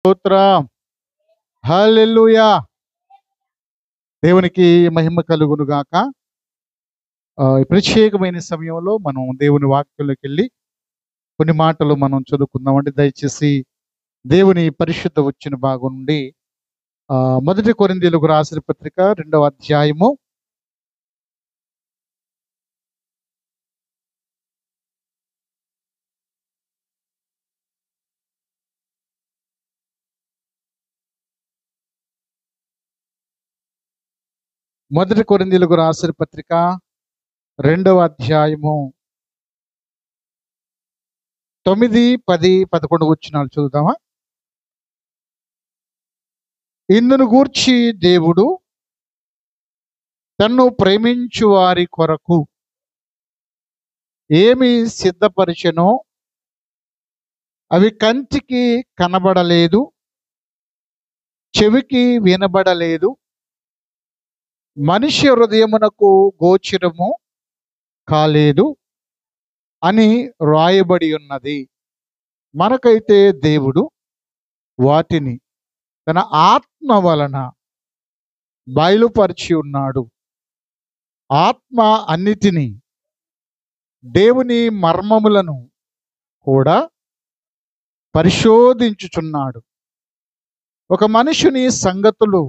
స్తోత్రం. హల్లెలూయా. దేవునికి మహిమ కలుగును గాక. ఈ ప్రత్యేకమైన సమయంలో మనం దేవుని వాక్యంలోకి వెళ్ళి కొన్ని మాటలు మనం చదువుకుందామండి. దయచేసి దేవుని పరిశుద్ధ వచ్చిన భాగం నుండి మొదటి కొరింథీయులకు రాసిన పత్రిక 2వ అధ్యాయము మొదటి కొరింథీయులకు రాసిన పత్రిక 2వ అధ్యాయము 9, 10, 11 వచనాలు చదువుదామా? ఇందును గూర్చి దేవుడు తన్ను ప్రేమించు వారి కొరకు ఏమి సిద్ధపరిచెనో అవి కంటికి కనబడలేదు, చెవికి వినబడలేదు, మనిషి హృదయమునకు గోచరము కాలేదు అని రాయబడి ఉన్నది. మనకైతే దేవుడు వాటిని తన ఆత్మ వలన బయలుపరిచి ఉన్నాడు. ఆత్మ అన్నిటినీ, దేవుని మర్మములను కూడా పరిశోధించుచున్నాడు. ఒక మనుషుని సంగతులు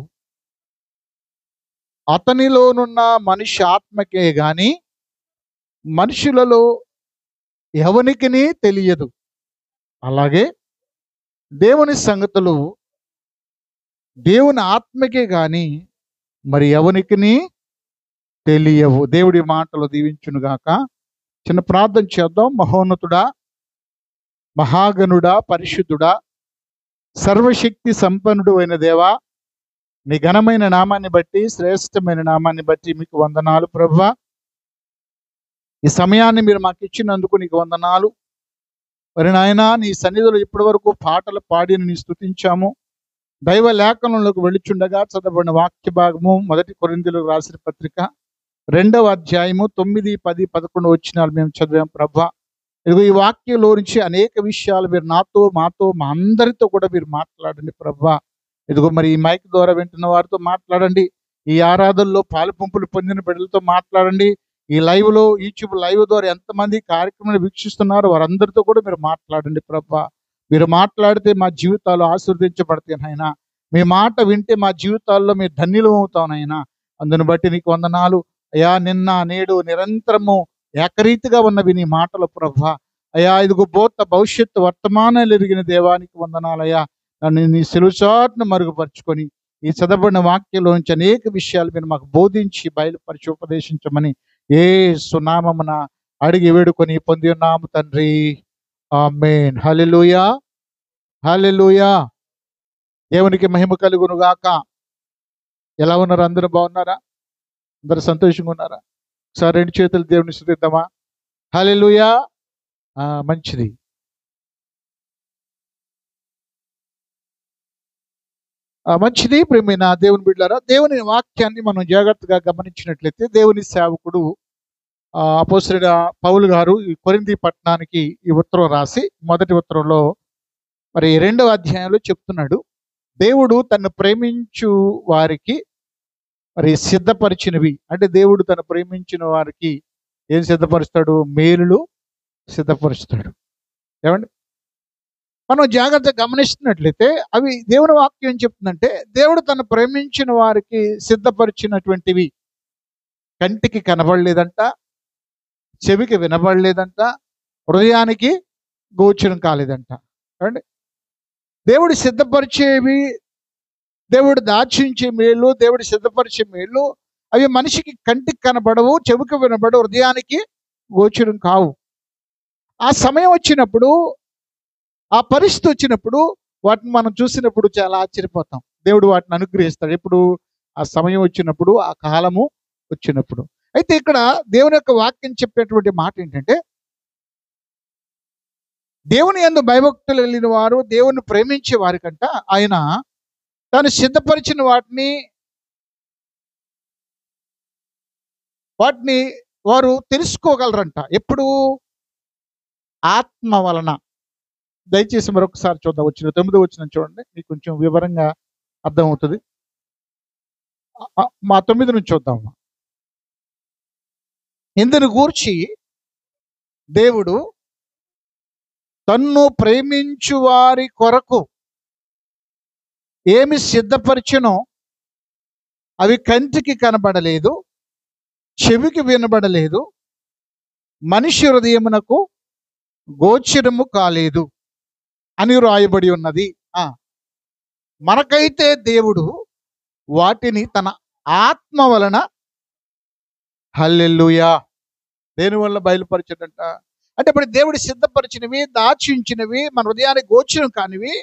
అతనిలోనున్న మనిషి ఆత్మకే గాని మనుషులలో ఎవనికిని తెలియదు. అలాగే దేవుని సంగతులు దేవుని ఆత్మకే గాని మరి ఎవనికిని తెలియవు. దేవుడి మాటలు దీవించునుగాక. చిన్న ప్రార్థన చేద్దాం. మహోన్నతుడా, మహాగణుడా, పరిశుద్ధుడా, సర్వశక్తి సంపన్నుడు అయిన దేవా, నీ ఘనమైన నామాన్ని బట్టి, శ్రేష్టమైన నామాన్ని బట్టి మీకు వందనాలు ప్రభువా. ఈ సమయాన్ని మీరు మాకు ఇచ్చినందుకు నీకు వందనాలు. మరి నాయనా, నీ సన్నిధిలో ఇప్పటి వరకు పాటలు పాడి నీ స్తుతించాము. దైవ లేఖనంలోకి వెళ్ళిచుండగా చదవబడిన వాక్య భాగము మొదటి కొరింథీయులకు రాసిన పత్రిక 2వ అధ్యాయము 9, 10, 11 వచనాలు మేము చదివాం ప్రభా. ఇదిగో ఈ వాక్యంలో నుంచి అనేక విషయాలు మీరు నాతో, మాతో, మా అందరితో కూడా మీరు మాట్లాడండి ప్రభా. ఇదిగో మరి ఈ మైక్ ద్వారా వింటున్న వారితో మాట్లాడండి. ఈ ఆరాధనలో పాలు పంపులు పొందిన బిడ్డలతో మాట్లాడండి. ఈ లైవ్లో, యూట్యూబ్ లైవ్ ద్వారా ఎంతమంది కార్యక్రమాన్ని వీక్షిస్తున్నారో వారందరితో కూడా మీరు మాట్లాడండి ప్రభా. మీరు మాట్లాడితే మా జీవితాలు ఆశీర్వదించబడతాయి నాయనా. మీ మాట వింటే మా జీవితాల్లో మీరు ధన్యులు అవుతాం నాయనా. అందుని బట్టి నీకు వందనాలు అయ్యా. నిన్న నేడు నిరంతరము ఏకరీతిగా ఉన్నవి నీ మాటలు ప్రభా. అయ్యా, ఇదిగో భవిష్యత్తు వర్తమానాలు ఎరిగిన దేవానికి వందనాలయ్యా. నన్ను నీ సెలుచాట్ను మరుగుపరుచుకొని ఈ చదవబడిన వాక్యంలో నుంచి అనేక విషయాలు మీరు మాకు బోధించి బయలుపరిచి ఉపదేశించమని యేసు నామమున అడిగి వేడుకొని పొంది ఉన్నాము తండ్రి. ఆమేన్. హల్లెలూయా, హల్లెలూయా. దేవునికి మహిమ కలుగును గాక. ఎలా ఉన్నారు? అందరూ బాగున్నారా? అందరూ సంతోషంగా ఉన్నారా? ఒకసారి రెండు చేతులు దేవుని స్తుతిద్దామా? హల్లెలూయా. మంచిది. మంచిది. ప్రియమైన దేవుని బిడ్డలారా, దేవుని వాక్యాన్ని మనం జాగ్రత్తగా గమనించినట్లయితే దేవుని సేవకుడు అపోస్తలుడైన పౌలు గారు ఈ కొరింథీ పట్టణానికి ఈ ఉత్తరం రాసి మొదటి ఉత్తరంలో మరి 2వ అధ్యాయంలో చెప్తున్నాడు. దేవుడు తను ప్రేమించు వారికి మరి సిద్ధపరిచినవి, అంటే దేవుడు తను ప్రేమించిన వారికి ఏం సిద్ధపరుస్తాడు? మేలులు సిద్ధపరుస్తాడు. ఏమండి, మనం జాగ్రత్తగా గమనిస్తున్నట్లయితే అవి దేవుని వాక్యం ఏం చెప్తుందంటే, దేవుడు తను ప్రేమించిన వారికి సిద్ధపరిచినటువంటివి కంటికి కనబడలేదంట, చెవికి వినబడలేదంట, హృదయానికి గోచరం కాలేదంట. ఏమండి, దేవుడు సిద్ధపరిచేవి, దేవుడు దాచించే మేలు, దేవుడు సిద్ధపరిచే మేలు అవి మనిషికి కంటికి కనబడవు, చెవికి వినబడవు, హృదయానికి గోచరం కావు. ఆ సమయం వచ్చినప్పుడు, ఆ పరిస్థితి వచ్చినప్పుడు వాటిని మనం చూసినప్పుడు చాలా ఆశ్చర్యపోతాం. దేవుడు వాటిని అనుగ్రహిస్తాడు. ఎప్పుడు? ఆ సమయం వచ్చినప్పుడు, ఆ కాలము వచ్చినప్పుడు. అయితే ఇక్కడ దేవుని యొక్క వాక్యం చెప్పేటువంటి మాట ఏంటంటే, దేవుని యందు భయభక్తులు కలిగిన వారు, దేవుని ప్రేమించే వారికంట ఆయన తాను సిద్ధపరిచిన వాటిని వారు తెలుసుకోగలరంట. ఎప్పుడు? ఆత్మ వలన. దయచేసి మరొకసారి చూద్దాం. 9వ వచనం చూడండి, మీకు కొంచెం వివరంగా అర్థమవుతుంది. మా 9 నుంచి చూద్దాం. ఇందును గూర్చి దేవుడు తన్ను ప్రేమించు వారి కొరకు ఏమి సిద్ధపరిచెనో అవి కంటికి కనబడలేదు, చెవికి వినబడలేదు, మనిషి హృదయమునకు గోచరము కాలేదు అని రాయబడి ఉన్నది. మనకైతే దేవుడు వాటిని తన ఆత్మ వలన, హల్లెలూయా, దేని వల్ల బయలుపరచడంట అంటే ఇప్పుడు దేవుడు సిద్ధపరిచినవి, దాచించినవి, మన హృదయానికి గోచరం కానివి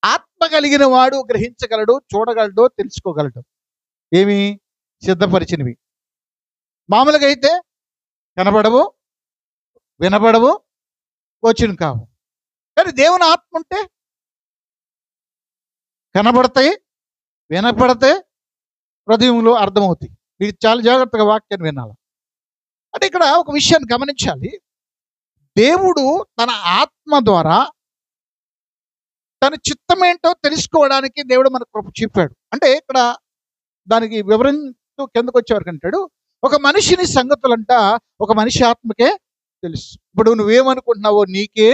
ఆత్మ కలిగిన వాడు గ్రహించగలడు, చూడగలడు, తెలుసుకోగలడు. ఏమి సిద్ధపరిచినవి మామూలుగా అయితే కనబడవు, వినబడవు, గోచరం కావు. కానీ దేవుని ఆత్మ ఉంటే కనబడతాయి, వినపడతాయి, హృదయంలో అర్థమవుతాయి. మీకు చాలా జాగ్రత్తగా వాక్యాన్ని వినాలి. అంటే ఇక్కడ ఒక విషయాన్ని గమనించాలి. దేవుడు తన ఆత్మ ద్వారా తన చిత్తం ఏంటో తెలుసుకోవడానికి దేవుడు మనకు కృప చూపాడు. అంటే ఇక్కడ దానికి వివరించు కిందకు వచ్చేవారికి అంటాడు, ఒక మనిషిని సంగతులంట ఒక మనిషి ఆత్మకే తెలుసు. ఇప్పుడు నువ్వేమనుకుంటున్నావో నీకే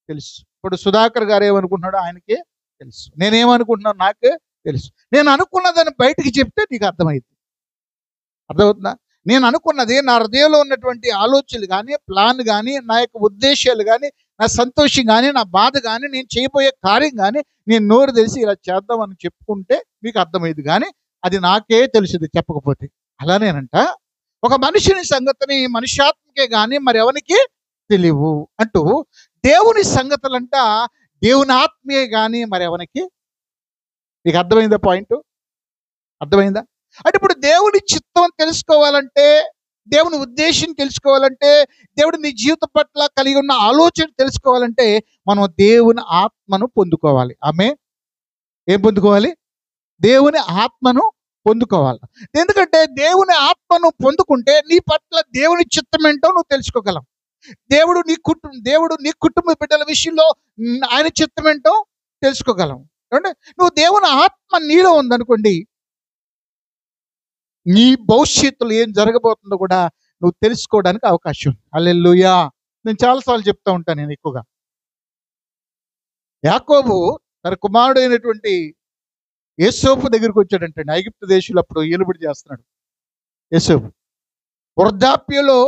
తెలుసు. ఇప్పుడు సుధాకర్ గారు ఏమనుకుంటున్నాడో ఆయనకే తెలుసు. నేనేమనుకుంటున్నాను నాకే తెలుసు. నేను అనుకున్నదాన్ని బయటికి చెప్తే నీకు అర్థమైంది. అర్థమవుతుందా? నేను అనుకున్నది, నా హృదయంలో ఉన్నటువంటి ఆలోచనలు కానీ, ప్లాన్ కానీ, నా యొక్క ఉద్దేశాలు కానీ, నా సంతోషం కానీ, నా బాధ కానీ, నేను చేయబోయే కార్యం కానీ నేను నోరు తెలిసి ఇలా చేద్దామని చెప్పుకుంటే మీకు అర్థమైంది. కానీ అది నాకే తెలుసుది చెప్పకపోతే. అలానేనంట ఒక మనిషిని సంగతిని మనుష్యాత్మకే కానీ మరి ఎవరికి తెలియవు అంటూ దేవుని సంగతులంట దేవుని ఆత్మీయే కానీ మరి ఎవరికి. మీకు అర్థమైందా పాయింట్? అర్థమైందా? అంటే ఇప్పుడు దేవుని చిత్తం తెలుసుకోవాలంటే, దేవుని ఉద్దేశం తెలుసుకోవాలంటే, దేవుడు నీ జీవితం పట్ల కలిగి ఉన్న ఆలోచన తెలుసుకోవాలంటే మనం దేవుని ఆత్మను పొందుకోవాలి. ఆమె ఏం పొందుకోవాలి? దేవుని ఆత్మను పొందుకోవాలి. ఎందుకంటే దేవుని ఆత్మను పొందుకుంటే నీ పట్ల దేవుని చిత్తం ఏంటో నువ్వు తెలుసుకోగలవు. దేవుడు నీ కుటుంబ బిడ్డల విషయంలో ఆయన చిత్తం ఏంటో తెలుసుకోగలవు. అంటే నువ్వు దేవుని ఆత్మ నీలో ఉందనుకోండి, నీ భవిష్యత్తులో ఏం జరగబోతుందో కూడా నువ్వు తెలుసుకోవడానికి అవకాశం ఉంది. హల్లెలూయా. నేను చాలాసార్లు చెప్తా ఉంటాను. నేను ఎక్కువగా యాకోబు తన కుమారుడైనటువంటి యోసేపు దగ్గరికి వచ్చాడంటే, ఐగుప్తు దేశంలో అప్పుడు ఏలుబడి చేస్తున్నాడు యోసేపు. వృద్ధాప్యంలో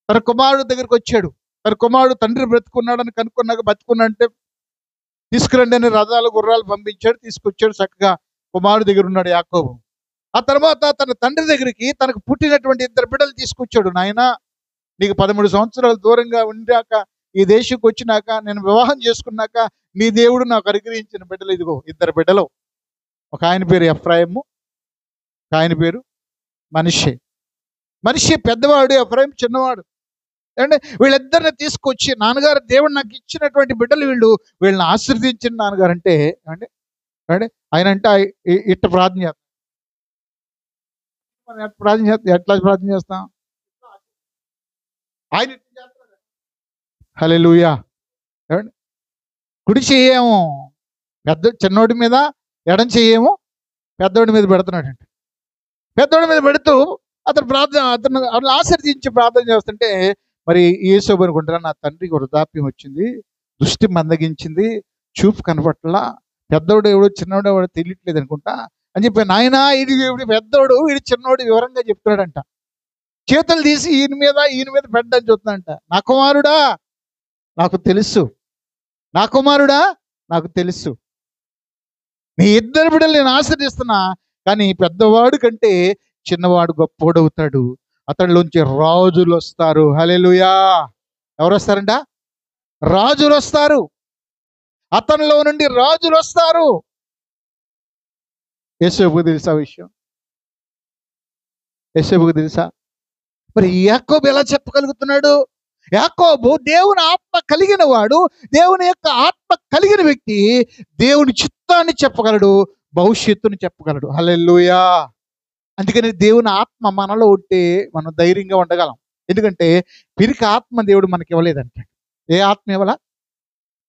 తన కుమారుడు దగ్గరికి వచ్చాడు. తన కుమారుడు తండ్రి బ్రతుకున్నాడని కనుక్కున్నాక, బతుకున్నాడంటే తీసుకురండి అని రథాలు గుర్రాలు పంపించాడు. తీసుకొచ్చాడు. చక్కగా కుమారుడు దగ్గర ఉన్నాడు యాకోబు. ఆ తర్వాత తన తండ్రి దగ్గరికి తనకు పుట్టినటువంటి 2 బిడ్డలు తీసుకొచ్చాడు. నాయనా, నీకు 13 సంవత్సరాలు దూరంగా ఉండాక ఈ దేశంకి వచ్చినాక నేను వివాహం చేసుకున్నాక నీ దేవుడు నాకు అనుగ్రహించిన బిడ్డలు ఇదిగో 2 బిడ్డలు. ఒక ఆయన పేరు ఎఫ్రాయిము, ఒక ఆయన పేరు మనష్షే. మనష్షే పెద్దవాడు, ఎఫ్రాయిం చిన్నవాడు. అంటే వీళ్ళిద్దరిని తీసుకొచ్చి, నాన్నగారు దేవుడు నాకు ఇచ్చినటువంటి బిడ్డలు వీళ్ళని ఆశీర్వదించిన నాన్నగారు అంటే అంటే అంటే ఆయన అంటే ఇట్ట ప్రార్థన చేస్తాం. ఎట్లా ప్రార్థన చేస్తాం? ఆయన హల్లెలూయా. కుడి చెయ్యేమో చిన్నోడి మీద, ఎడం చెయ్యేమో పెద్దోడి మీద పెడుతున్నాడంటే, పెద్దోడి మీద పెడుతూ అతను ఆశీర్వదించి ప్రార్థన చేస్తుంటే, మరి యేసోబు అనుకుంటారా, నా తండ్రికి వృద్ధాప్యం వచ్చింది, దృష్టి మందగించింది, చూపు కనపట్లా, పెద్దోడు ఎవడో చిన్నోడు ఎవడో తెలియట్లేదు అనుకుంటా అని చెప్పి, నాయనా ఇది పెద్దోడు, వీడు చిన్నోడు వివరంగా చెప్తున్నాడంట. చేతులు తీసి ఈయన మీద పెట్టడానికి చూస్తున్నాడంట. నా కుమారుడా నాకు తెలుసు, నా కుమారుడా నాకు తెలుసు, నీ 2 బిడ్డలు నేను ఆశీర్వదిస్తున్నా, కానీ పెద్దవాడు కంటే చిన్నవాడు గొప్పోడవుతాడు, అతడిలోంచి రాజులు వస్తారు. హల్లెలూయా. ఎవరు వస్తారంట? రాజులు వస్తారు. అతనిలో నుండి రాజులు వస్తారు. యేసేపుకు తెలుసా విషయం? యేసేపుకు తెలుసా? మరి యాకోబు ఎలా చెప్పగలుగుతున్నాడు? యాకోబు దేవుని ఆత్మ కలిగిన వాడు, దేవుని యొక్క ఆత్మ కలిగిన వ్యక్తి. దేవుని చిత్తాన్ని చెప్పగలడు, భవిష్యత్తుని చెప్పగలడు. హల్లెలూయా. అందుకని దేవుని ఆత్మ మనలో ఉంటే మనం ధైర్యంగా ఉండగలం. ఎందుకంటే పిరికి ఆత్మ దేవుడు మనకి ఇవ్వలేదంట. ఏ ఆత్మ ఇవ్వాల?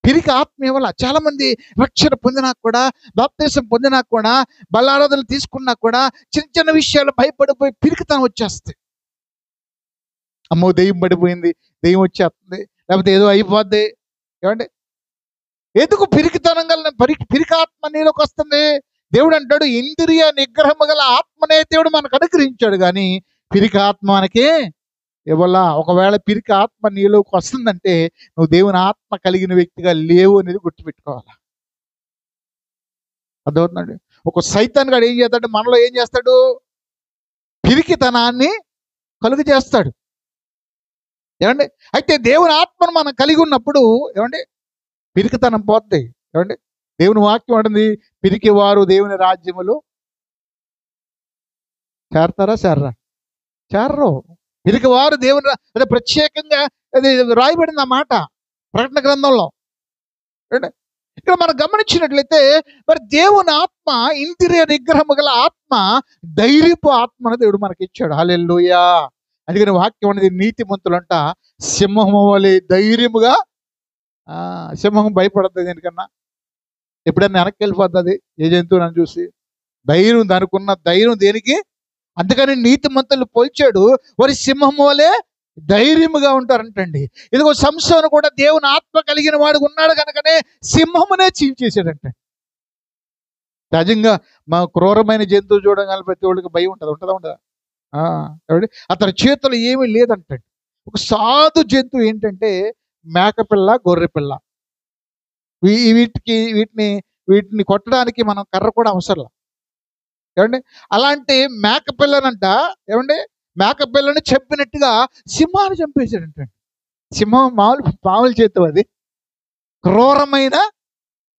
పిరికి ఆత్మ ఇవ్వాల. చాలా మంది రక్షణ పొందినా కూడా, బాప్తిసం పొందినా కూడా, బలారాధనలు తీసుకున్నా కూడా చిన్న చిన్న విషయాలు భయపడిపోయి పిరికితనం వచ్చేస్తాయి. అమ్మో దెయ్యం పడిపోయింది, దెయ్యం వచ్చేస్తుంది, లేకపోతే ఏదో అయిపోద్ది. ఏమండి, ఎందుకు పిరికితనం గల పిరికి ఆత్మ నీలోకి వస్తుంది? దేవుడు అంటాడు, ఇంద్రియ నిగ్రహము గల ఆత్మనే దేవుడు మనకు అనుగ్రహించాడు, కానీ పిరికి ఆత్మ మనకి ఇవ్వాల. ఒకవేళ పిరికి ఆత్మ నీలోకి వస్తుందంటే నువ్వు దేవుని ఆత్మ కలిగిన వ్యక్తిగా లేవు అనేది గుర్తుపెట్టుకోవాలి. అర్థమవుతుందండి? ఒక సైతాన్ గాడు ఏం చేస్తాడు? మనలో ఏం చేస్తాడు? పిరికితనాన్ని కలుగు చేస్తాడు. ఏమండి, అయితే దేవుని ఆత్మను మనం కలిగి ఉన్నప్పుడు ఏమండి పిరికితనం పోద్ది. ఏమండి, దేవుని వాక్యం అంటుంది, పిరికి వారు దేవుని రాజ్యములు చేరతారా? చేరరు. పిరికి వారు దేవుని అదే ప్రత్యేకంగా అది రాయబడింది ఆ మాట ప్రకటన గ్రంథంలో. ఇక్కడ మనం గమనించినట్లయితే మరి దేవుని ఆత్మ, ఇంద్రియ నిగ్రహము గల ఆత్మ, ధైర్యపు ఆత్మను దేవుడు మనకి ఇచ్చాడు. హల్లెలూయా. అందుకని వాక్యం అనేది నీతిమంతులంట సింహము వలె ధైర్యముగా, సింహం భయపడుతుంది దేనికన్నా, ఎప్పుడన్నా వెనక్కి వెళ్ళిపోతుంది ఏ జంతువులను చూసి. ధైర్యం, దానికి ఉన్న ధైర్యం దేనికి? అందుకని నీతిమంతులు పోల్చాడు, వారి సింహం వలె ధైర్యముగా ఉంటారంటండి. ఇదిగో సంసోను కూడా దేవుని ఆత్మ కలిగిన వాడు ఉన్నాడు కనుకనే సింహమునే చీల్చేసాడంట. సహజంగా మా క్రూరమైన జంతువు చూడగానే ప్రతి ఒళ్ళకి భయం ఉంటుంది. ఉంటుందా? అతని చేతులు ఏమీ లేదంటండి. ఒక సాధు జంతువు ఏంటంటే మేకపిల్ల, గొర్రెపిల్ల. వీటిని కొట్టడానికి మనం కర్ర కూడా అవసరం. ఏమండి, అలాంటి మేకపిల్లనంట ఏమండి మేకపిల్లని చెప్పినట్టుగా సింహాన్ని చంపేశాడంటండి. సింహం మామూలు జంతువు, అది క్రూరమైన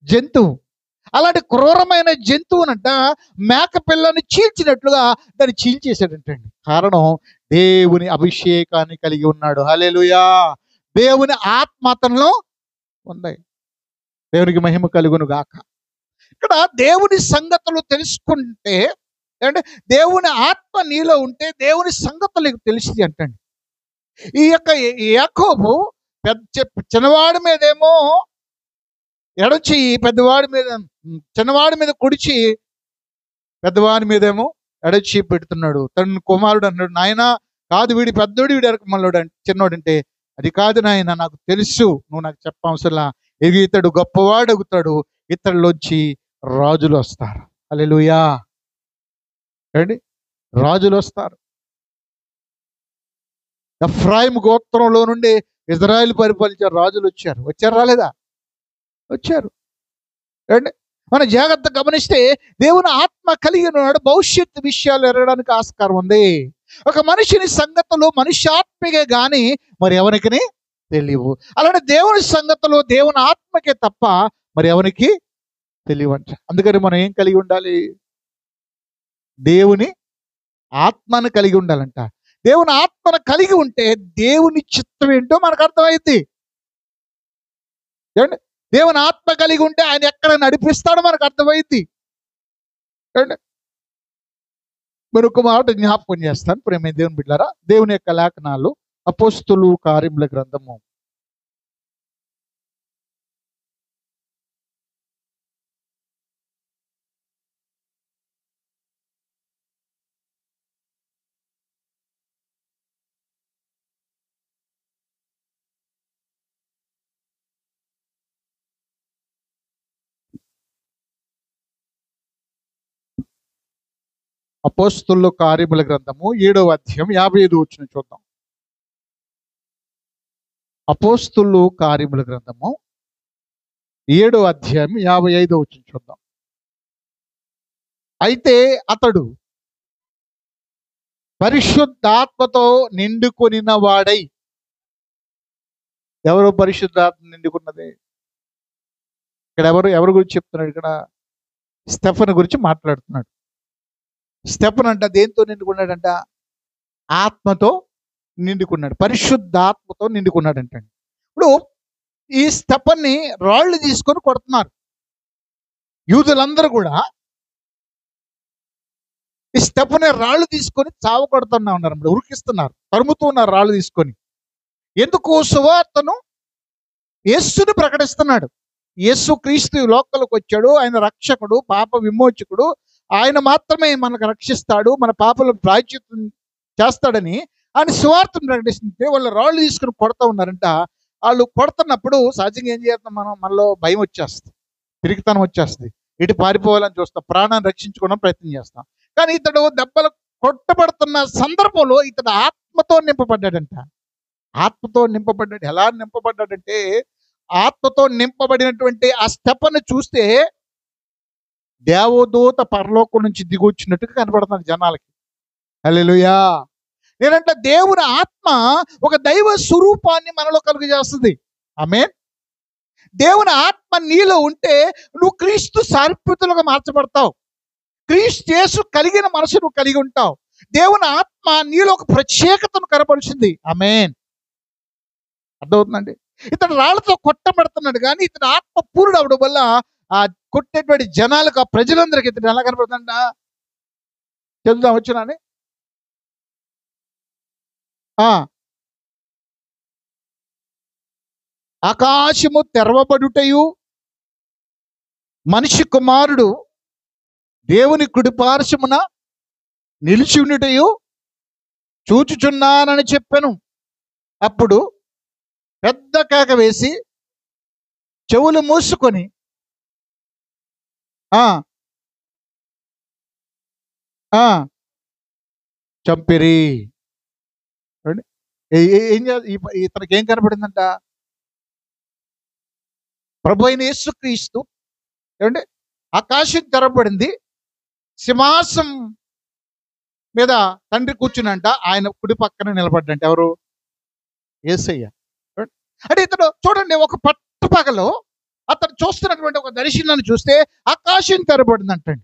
జంతువు. అలాంటి క్రూరమైన జంతువునంట మేకపిల్లని చీల్చినట్లుగా దాన్ని చీల్చేశాడంటండి. కారణం దేవుని అభిషేకాన్ని కలిగి ఉన్నాడు. హల్లెలూయా. దేవుని ఆత్మ అతనిలో ఉంది. దేవునికి మహిమ కలుగును గాక. ఇక్కడ దేవుని సంగతులు తెలుసుకుంటే అంటే దేవుని ఆత్మ నీలో ఉంటే దేవుని సంగతులు తెలిసింది అంటండి. ఈ యొక్క యాకోబు చిన్నవాడి మీదేమో ఎడచి పెద్దవాడి మీద, చిన్నవాడి మీద కుడిచి పెద్దవాడి మీదేమో ఎడచి పెడుతున్నాడు. తన కుమారుడు అన్నాడు, నాయన కాదు వీడి పెద్దోడు, వీడి ఎరకమల్లోడు చిన్నోడు అంటే, అది కాదు నాయన, నాకు తెలుసు, నువ్వు నాకు చెప్పవసరలా, ఇతడు గొప్పవాడు అవుతాడు, ఇతరులోంచి రాజులు వస్తారు. హల్లెలూయా. ఏంటి, రాజులు వస్తారు. ఎఫ్రాయిము గోత్రంలో నుండి ఇజ్రాయెల్ పరిపాలించే రాజులు వచ్చారు. రాలేదా? వచ్చారు. ఏంటి, మనం జాగ్రత్త గమనిస్తే దేవుని ఆత్మ కలిగిన వాడు భవిష్యత్తు విషయాలు ఎరగడానికి ఆస్కారం ఉంది. ఒక మనిషిని సంగతులు మనుష్యాత్మకే గాని మరి ఎవరికి తెలియవు. అలానే దేవుని సంగతులు దేవుని ఆత్మకే తప్ప మరి ఎవరికి తెలియవంట. అందుకని మనం ఏం కలిగి ఉండాలి? దేవుని ఆత్మను కలిగి ఉండాలంట. దేవుని ఆత్మను కలిగి ఉంటే దేవుని చిత్తం ఏంటో మనకు అర్థమైంది. ఏమండి, దేవుని ఆత్మ కలిగి ఉంటే ఆయన ఎక్కడ నడిపిస్తాడో మనకు అర్థమైంది. మరొక మాట జ్ఞాపకం చేస్తాను ప్రేమ దేవుని బిడ్డలారా. దేవుని యొక్క లేఖనాలు అపోస్తులు కార్యముల గ్రంథము అపోస్తులు కార్యముల గ్రంథము 7వ అధ్యాయం 55 వచనం చూద్దాం. అపోస్తులు కార్యముల గ్రంథము 7వ అధ్యాయం 55 వచనం చూద్దాం. అయితే అతడు పరిశుద్ధాత్మతో నిండుకొనిన వాడై. ఎవరు పరిశుద్ధాత్మ నిండుకున్నది? ఇక్కడ ఎవరు గురించి చెప్తున్నాడు? ఇక్కడ స్టెఫన్ గురించి మాట్లాడుతున్నాడు. స్టెఫన్ అంట దేంతో నిండుకున్నాడంట? ఆత్మతో నిండుకున్నాడు, పరిశుద్ధాత్మతో నిండుకున్నాడు అంటండి. ఇప్పుడు ఈ స్టెఫన్ని రాళ్ళు తీసుకొని కొడుతున్నారు. యూదులందరూ కూడా ఈ స్టెఫన్ని రాళ్ళు తీసుకొని చావ కొడుతున్నా ఉన్నారు, ఉరికిస్తున్నారు, తరుముతూ ఉన్నారు రాళ్ళు తీసుకొని. ఎందుకు? సువార్తను యేసుని ప్రకటిస్తున్నాడు. యేసు క్రీస్తు లోకంలోకి వచ్చాడు, ఆయన రక్షకుడు, పాప విమోచకుడు, ఆయన మాత్రమే మనకు రక్షిస్తాడు, మన పాపల ప్రాయశ్చిత్తం చేస్తాడని ఆయన సువార్తను ప్రకటిస్తుంటే వాళ్ళు రాళ్ళు తీసుకుని కొడతా ఉన్నారంట. వాళ్ళు కొడుతున్నప్పుడు సహజంగా ఏం చేస్తాం, మనలో భయం వచ్చేస్తుంది, పిరికితనం వచ్చేస్తుంది, ఇటు పారిపోవాలని చూస్తాం, ప్రాణాన్ని రక్షించుకోవడం ప్రయత్నం చేస్తాం. కానీ ఇతడు దెబ్బలు కొట్టబడుతున్న సందర్భంలో ఇతడు ఆత్మతో నింపబడ్డాడంట. ఆత్మతో నింపబడ్డాడు. ఎలా నింపబడ్డాడంటే, ఆత్మతో నింపబడినటువంటి ఆ స్టెఫను చూస్తే దేవదూత పరలోకం నుంచి దిగొచ్చినట్టుగా కనపడుతుంది జనాలకి. హల్లెలూయా. నేనంటే దేవుని ఆత్మ ఒక దైవ స్వరూపాన్ని మనలో కలుగజేస్తుంది. ఆమేన్. దేవుని ఆత్మ నీలో ఉంటే నువ్వు క్రీస్తు సారూప్యతలుగా మార్చబడతావు. క్రీస్తు యేసు కలిగిన మనసు నువ్వు కలిగి ఉంటావు. దేవుని ఆత్మ నీలో ఒక ప్రత్యేకతను కనపరిచింది. ఆమేన్. అర్థమవుతుందండి. ఇతడు రాళ్లతో కొట్టబడుతున్నాడు, కానీ ఇతడు ఆత్మ పూర్ణుడు అవడం వల్ల ఆ కొట్టేటువంటి జనాలకు, ఆ ప్రజలందరికీ ఇతడు ఎలా కనపడుతుందంట చెప్దాం వచ్చినాని. ఆకాశము తెరవబడుటయు, మనిషి కుమారుడు దేవుని కుడిపార్శ్వమున నిలిచి ఉండుటయు చూచుచున్నానని చెప్పాను. అప్పుడు పెద్ద కేక వేసి చెవులు మూసుకొని చంపిరి. ఏం ఇతనికి ఏం కనపడిందంట? ప్రభు అయిన యేసుక్రీస్తు ఏమంటే ఆకాశం తెరబడింది, సింహాసనం మీద తండ్రి కూర్చునంట, ఆయన కుడి పక్కన నిలబడ్డంట. ఎవరు? యేసయ్య. అంటే ఇతడు చూడండి, ఒక పట్టుపగలో అతను చూస్తున్నటువంటి ఒక దర్శనాన్ని చూస్తే ఆకాశం తెరబడిందంటండి.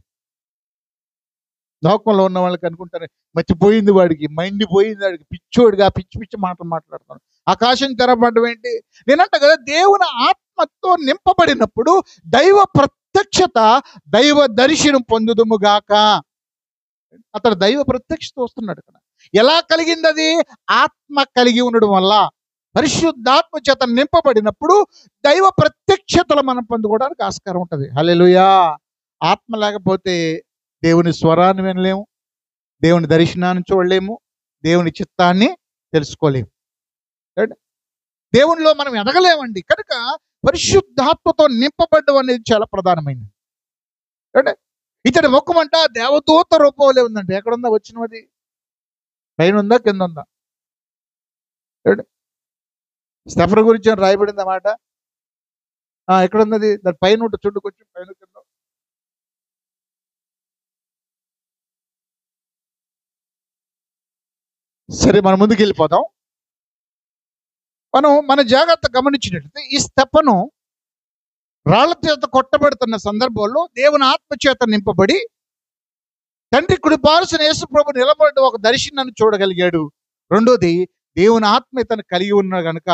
లోకంలో ఉన్న వాళ్ళకి అనుకుంటారు మర్చిపోయింది, వాడికి మైండ్ పోయింది, వాడికి పిచ్చోడిగా పిచ్చి పిచ్చి మాటలు మాట్లాడుతాను. ఆకాశం తెరబడడం ఏంటి? నేనంట కదా, దేవుని ఆత్మతో నింపబడినప్పుడు దైవ ప్రత్యక్షత, దైవ దర్శనం పొందుదుముగాక. అతడు దైవ ప్రత్యక్షత వస్తున్నాడు కదా. ఎలా కలిగింది అది? ఆత్మ కలిగి ఉండడం వల్ల. పరిశుద్ధాత్మ చేత నింపబడినప్పుడు దైవ ప్రత్యక్షతలు మనం పొందుకోవడానికి ఆస్కారం ఉంటుంది. హల్లెలూయా. ఆత్మ లేకపోతే దేవుని స్వరాన్ని వినలేము, దేవుని దర్శనాన్ని చూడలేము, దేవుని చిత్తాన్ని తెలుసుకోలేము, దేవునిలో మనం ఎదగలేమండి. కనుక పరిశుద్ధాత్మతో నింపబడ్డం అనేది చాలా ప్రధానమైనది. అంటే ఇతడి ముఖం అంట దేవదూత రూపంలో ఉందండి. ఎక్కడుందా వచ్చినది? పైన ఉందా, కింద ఉందా? స్టెఫన్ గురించి రాయబడింది అన్నమాట. ఎక్కడున్నది? దాని పైన ఉంటుంది, చూడు, కొంచెం పైన కింద. సరే, మనం ముందుకు వెళ్ళిపోదాం. మన జాగ్రత్త గమనించినట్లయితే ఈ స్టెఫను రాళ్ల చేత కొట్టబడుతున్న సందర్భంలో దేవుని ఆత్మ చేత నింపబడి తండ్రి కుడి పార్శ్వన యేసు ప్రభు నిలబడి ఒక దర్శనాన్ని చూడగలిగాడు. రెండోది, దేవుని ఆత్మ ఇతను కలిగి ఉన్నాడు కనుక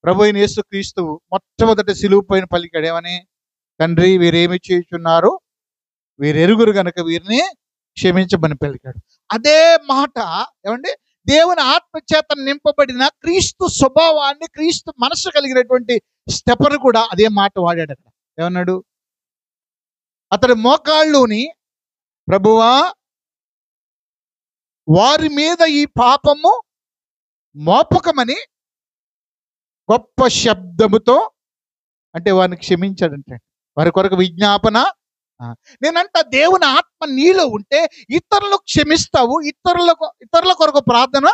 ప్రభు అయిన యేసుక్రీస్తు మొట్టమొదటి సిలువ పైన పలికాడు ఏమని? తండ్రి, వీరేమి చేయుచున్నారు, వీరెరుగురు గనుక వీరిని క్షమించమని పలికాడు. అదే మాట ఏమండి, దేవుని ఆత్మ చేత నింపబడిన క్రీస్తు స్వభావాన్ని, క్రీస్తు మనసు కలిగినటువంటి స్టెఫను కూడా అదే మాట వాడాడు. అక్కడ ఏమన్నాడు? అతడి మోకాళ్ళుని, ప్రభువా వారి మీద ఈ పాపము మోపకమని గొప్ప శబ్దముతో, అంటే వారిని క్షమించాడంటే, వారి కొరకు విజ్ఞాపన. నేనంట దేవుని ఆత్మ నీలో ఉంటే ఇతరులకు క్షమిస్తావు, ఇతరుల కొరకు ప్రార్థన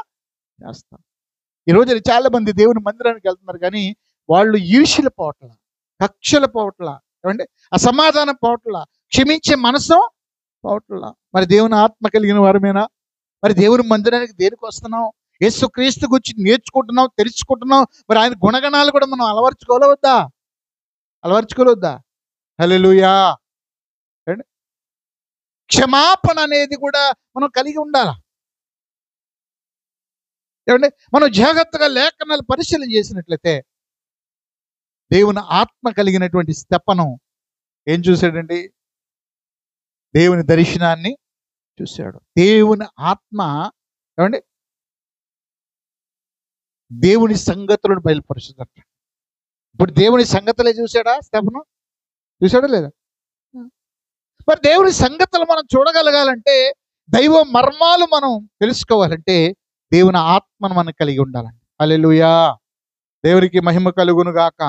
చేస్తావు. ఈరోజు చాలా మంది దేవుని మందిరానికి వెళ్తున్నారు, కానీ వాళ్ళు ఈర్ష్యల పోవట్ల, కక్షల పోవట్ల, ఏమంటే అసమాధానం పోవట్ల, క్షమించే మనసు పోవట్ల. మరి దేవుని ఆత్మ కలిగిన వారమేనా? మరి దేవుని మందిరానికి దేనికి వస్తున్నాం? యేసుక్రీస్తు గురించి నేర్చుకుంటున్నాం, తెలుసుకుంటున్నాం. మరి ఆయన గుణగణాలు కూడా మనం అలవర్చుకోవద్దా? హల్లెలూయా. క్షమాపణ అనేది కూడా మనం కలిగి ఉండాలి. ఏమంటే మనం జాగ్రత్తగా లేఖనాలు పరిశీలన చేసినట్లయితే దేవుని ఆత్మ కలిగినటువంటి స్టెఫను ఏం చూశాడండి? దేవుని దర్శనాన్ని చూశాడు. దేవుని ఆత్మ ఏమండి దేవుని సంగతులను బయలుపరుస్తుందంట. ఇప్పుడు దేవుని సంగతులే చూశాడా స్టెఫను? చూశాడా లేదా? మరి దేవుని సంగతులు మనం చూడగలగాలంటే, దైవ మర్మాలు మనం తెలుసుకోవాలంటే దేవుని ఆత్మను మనం కలిగి ఉండాలండి. హల్లెలూయా! దేవునికి మహిమ కలుగును గాక.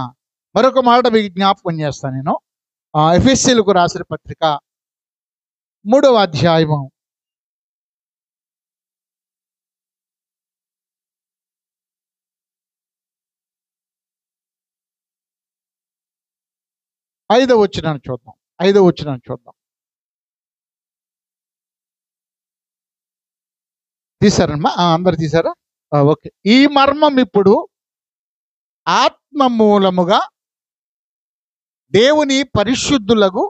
మరొక మాట మీకు జ్ఞాపకం చేస్తాను నేను. ఎఫెసీయులకు రాసిన పత్రిక 3వ అధ్యాయము 5వ వచనాన్ని చూద్దాం. 5వ వచనాన్ని చూద్దాం. తీశారమ్మా? అందరు తీశారా? ఓకే. ఈ మర్మం ఇప్పుడు ఆత్మ మూలముగా దేవుని పరిశుద్ధులకు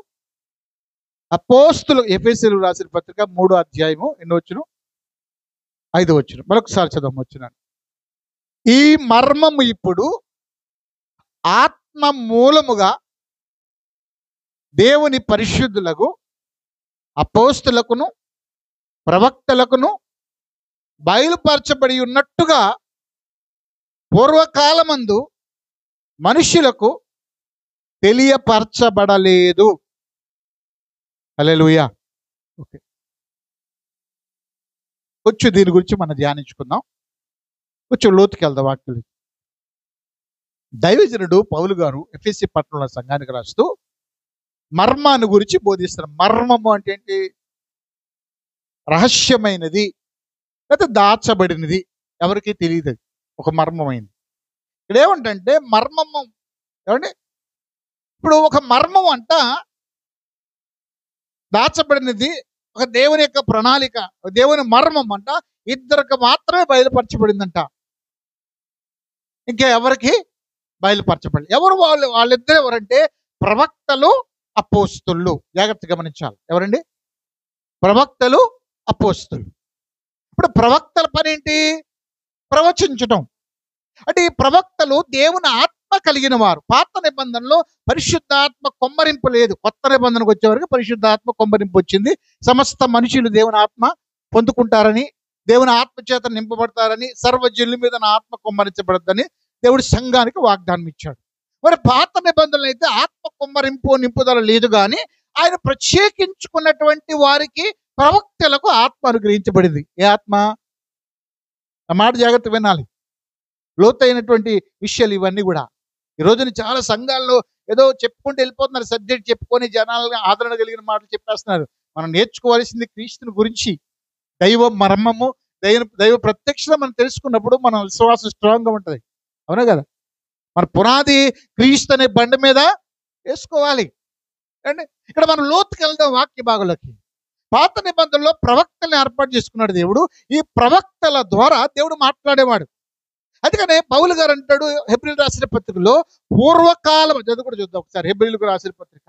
అపోస్తులు, ఎఫెసీయులకు రాసిన పత్రిక 3వ అధ్యాయము ఎన్నో వచనం? 5వ వచనం. మరొకసారి చదవం వచనాన్ని. ఈ మర్మము ఇప్పుడు ఆత్మ మూలముగా దేవుని పరిశుద్ధులకు అపోస్తులకును ప్రవక్తలకును బయలుపరచబడి ఉన్నట్టుగా పూర్వకాలమందు మనుషులకు తెలియపరచబడలేదు. హల్లెలూయా. ఓకే, కొంచెం దీని గురించి మనం ధ్యానించుకుందాం. కొంచెం లోతుకి వెళ్దాం వాక్యం. దైవజనుడు పౌలు గారు ఎఫెసీ పట్టణంలో సంఘానికి రాస్తూ మర్మాన్ని గురించి బోధిస్తారు. మర్మము అంటే ఏంటి? రహస్యమైనది లేదా దాచబడినది, ఎవరికి తెలియదు, ఒక మర్మమైంది. ఇక్కడ ఏమంటే మర్మము ఏమండి, ఇప్పుడు ఒక మర్మం అంట దాచబడినది, ఒక దేవుని యొక్క ప్రణాళిక, దేవుని మర్మం అంట ఇద్దరికి మాత్రమే బయలుపరచబడిందంట. ఇంకా ఎవరికి బయలుపరచబడి? ఎవరు వాళ్ళు? వాళ్ళిద్దరు ఎవరంటే ప్రవక్తలు, అపోస్తులు. జాగ్రత్త గమనించాలి. ఎవరండి? ప్రవక్తలు, అపోస్తులు. ఇప్పుడు ప్రవక్తల పని ఏంటి? ప్రవచించటం. అంటే ఈ ప్రవక్తలు దేవుని ఆత్మ కలిగిన వారు. పాత నిబంధనలో పరిశుద్ధాత్మ కొమ్మరింపు లేదు. కొత్త నిబంధనకు వచ్చేవరకు పరిశుద్ధాత్మ కొమ్మరింపు వచ్చింది. సమస్త మనుషులు దేవుని ఆత్మ పొందుకుంటారని, దేవుని ఆత్మ చేత నింపబడతారని, సర్వజనుల మీద నా ఆత్మ కొమ్మరించబడద్దని దేవుడు సంఘానికి వాగ్దానం ఇచ్చాడు. మరి పాత నిబంధనలు అయితే ఆత్మ కొమ్మరింపు నింపుదల లేదు, కానీ ఆయన ప్రత్యేకించుకున్నటువంటి వారికి ప్రవక్తలకు ఆత్మ అనుగ్రహించబడింది. ఏ ఆత్మ? ఆ మాట జాగ్రత్త వినాలి. లోతైనటువంటి విషయాలు ఇవన్నీ కూడా. ఈ రోజున చాలా సంఘాల్లో ఏదో చెప్పుకుంటూ వెళ్ళిపోతున్నారు. సబ్జెక్ట్ చెప్పుకొని జనాలుగా ఆదరణ కలిగిన మాటలు చెప్పేస్తున్నారు. మనం నేర్చుకోవాల్సింది క్రీస్తుని గురించి, దైవ మర్మము, దైవ ప్రత్యక్షత మనం తెలుసుకున్నప్పుడు మన విశ్వాసం స్ట్రాంగ్గా ఉంటుంది. అవునా కదా? మన పునాది క్రీస్తు అనే బండి మీద వేసుకోవాలి అండి. ఇక్కడ మనం లోతుకి వెళ్దాం వాక్య భాగంలోకి. పాత నిబంధనలో ప్రవక్తల్ని ఏర్పాటు చేసుకున్నాడు దేవుడు. ఈ ప్రవక్తల ద్వారా దేవుడు మాట్లాడేవాడు. అందుకనే పౌలు గారు అంటాడు హెబ్రీయులకు రాసిన పత్రికలో, పూర్వకాలం, అది కూడా చూద్దాం ఒకసారి. హెబ్రీయులకు రాసిన పత్రిక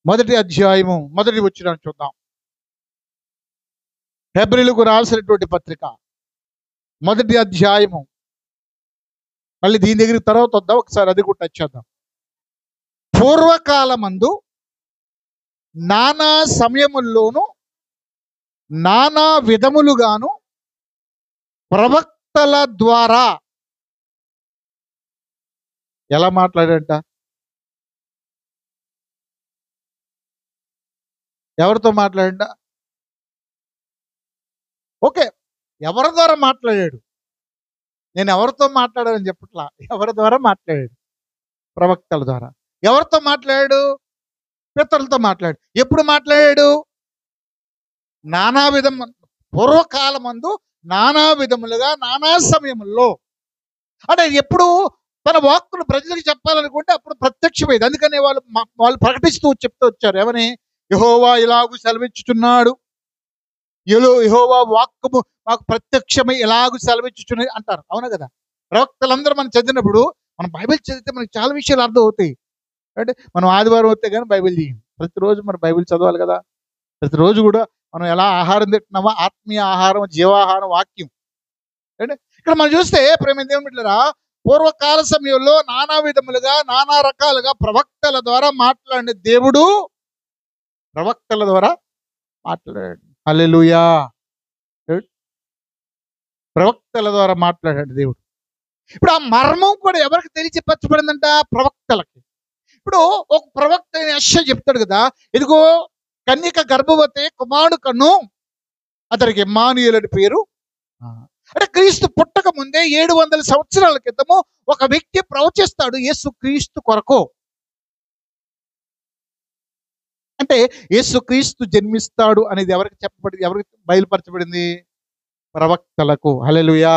1వ అధ్యాయము 1వ వచనాన్ని చూద్దాం. హెబ్రీయులకు రాసినటువంటి పత్రిక 1వ అధ్యాయము, మళ్ళీ దీని దగ్గర తర్వాత వద్దాం ఒకసారి, అది కూడా టచ్ చేద్దాం. పూర్వకాలమందు నానా సమయముల్లోను నానా విధములుగాను ప్రవక్తల ద్వారా ఎలా మాట్లాడాడంట? ఎవరితో మాట్లాడంట? ఓకే, ఎవరి ద్వారా మాట్లాడాడు? నేను ఎవరితో మాట్లాడాలని చెప్పట్లా, ఎవరి ద్వారా మాట్లాడాడు? ప్రవక్తల ద్వారా. ఎవరితో మాట్లాడాడు? పితరులతో మాట్లాడు. ఎప్పుడు మాట్లాడాడు? నానా విధము, పూర్వకాలమందు నానా విధములుగా నానా సమయముల్లో. అంటే ఎప్పుడు తన వాక్కును ప్రజలకు చెప్పాలనుకుంటే అప్పుడు ప్రత్యక్షమైంది. అందుకని వాళ్ళు ప్రకటిస్తూ చెప్తూ వచ్చారు. ఏమని? యెహోవా ఇలాగు సెలవిచ్చుచున్నాడు, యెహోవా వాక్కు మాకు ప్రత్యక్షమై ఇలాగు సెలవిచ్చుచున్నది అంటారు. అవునా కదా? ప్రవక్తలందరూ మనం చదివినప్పుడు, మనం బైబిల్ చదివితే మనకి చాలా విషయాలు అర్థం అవుతాయి. అంటే మనం ఆదివారం వస్తే కానీ బైబిల్ చేయం. ప్రతిరోజు మనం బైబిల్ చదవాలి కదా. ప్రతిరోజు కూడా మనం ఎలా ఆహారం తింటున్నామో, ఆత్మీయ ఆహారం, జీవాహారం, వాక్యం. అంటే ఇక్కడ మనం చూస్తే ప్రేమ దేవుని బిడ్డలారా, పూర్వకాల సమయంలో నానా విధములుగా నానా రకాలుగా ప్రవక్తల ద్వారా మాట్లాడిన దేవుడు ప్రవక్తల ద్వారా మాట్లాడాడు. హల్లెలూయా. ప్రవక్తల ద్వారా మాట్లాడాడు దేవుడు. ఇప్పుడు ఆ మర్మం కూడా ఎవరికి తెలియపరచబడిందంట? ప్రవక్తలకి. ఇప్పుడు ఒక ప్రవక్త అయిన యెషయా చెప్తాడు కదా, ఇదిగో కన్యక గర్భవతి, కుమారుడు కన్ను, అతనికి ఇమ్మానుయేలు అని పేరు. అంటే క్రీస్తు పుట్టక ముందే 700 సంవత్సరాల క్రితము ఒక వ్యక్తి ప్రవచిస్తాడు యేసు క్రీస్తు కొరకు. అంటే యేసు క్రీస్తు జన్మిస్తాడు అనేది ఎవరికి బయలుపరచబడింది? ప్రవక్తలకు. హల్లెలూయా.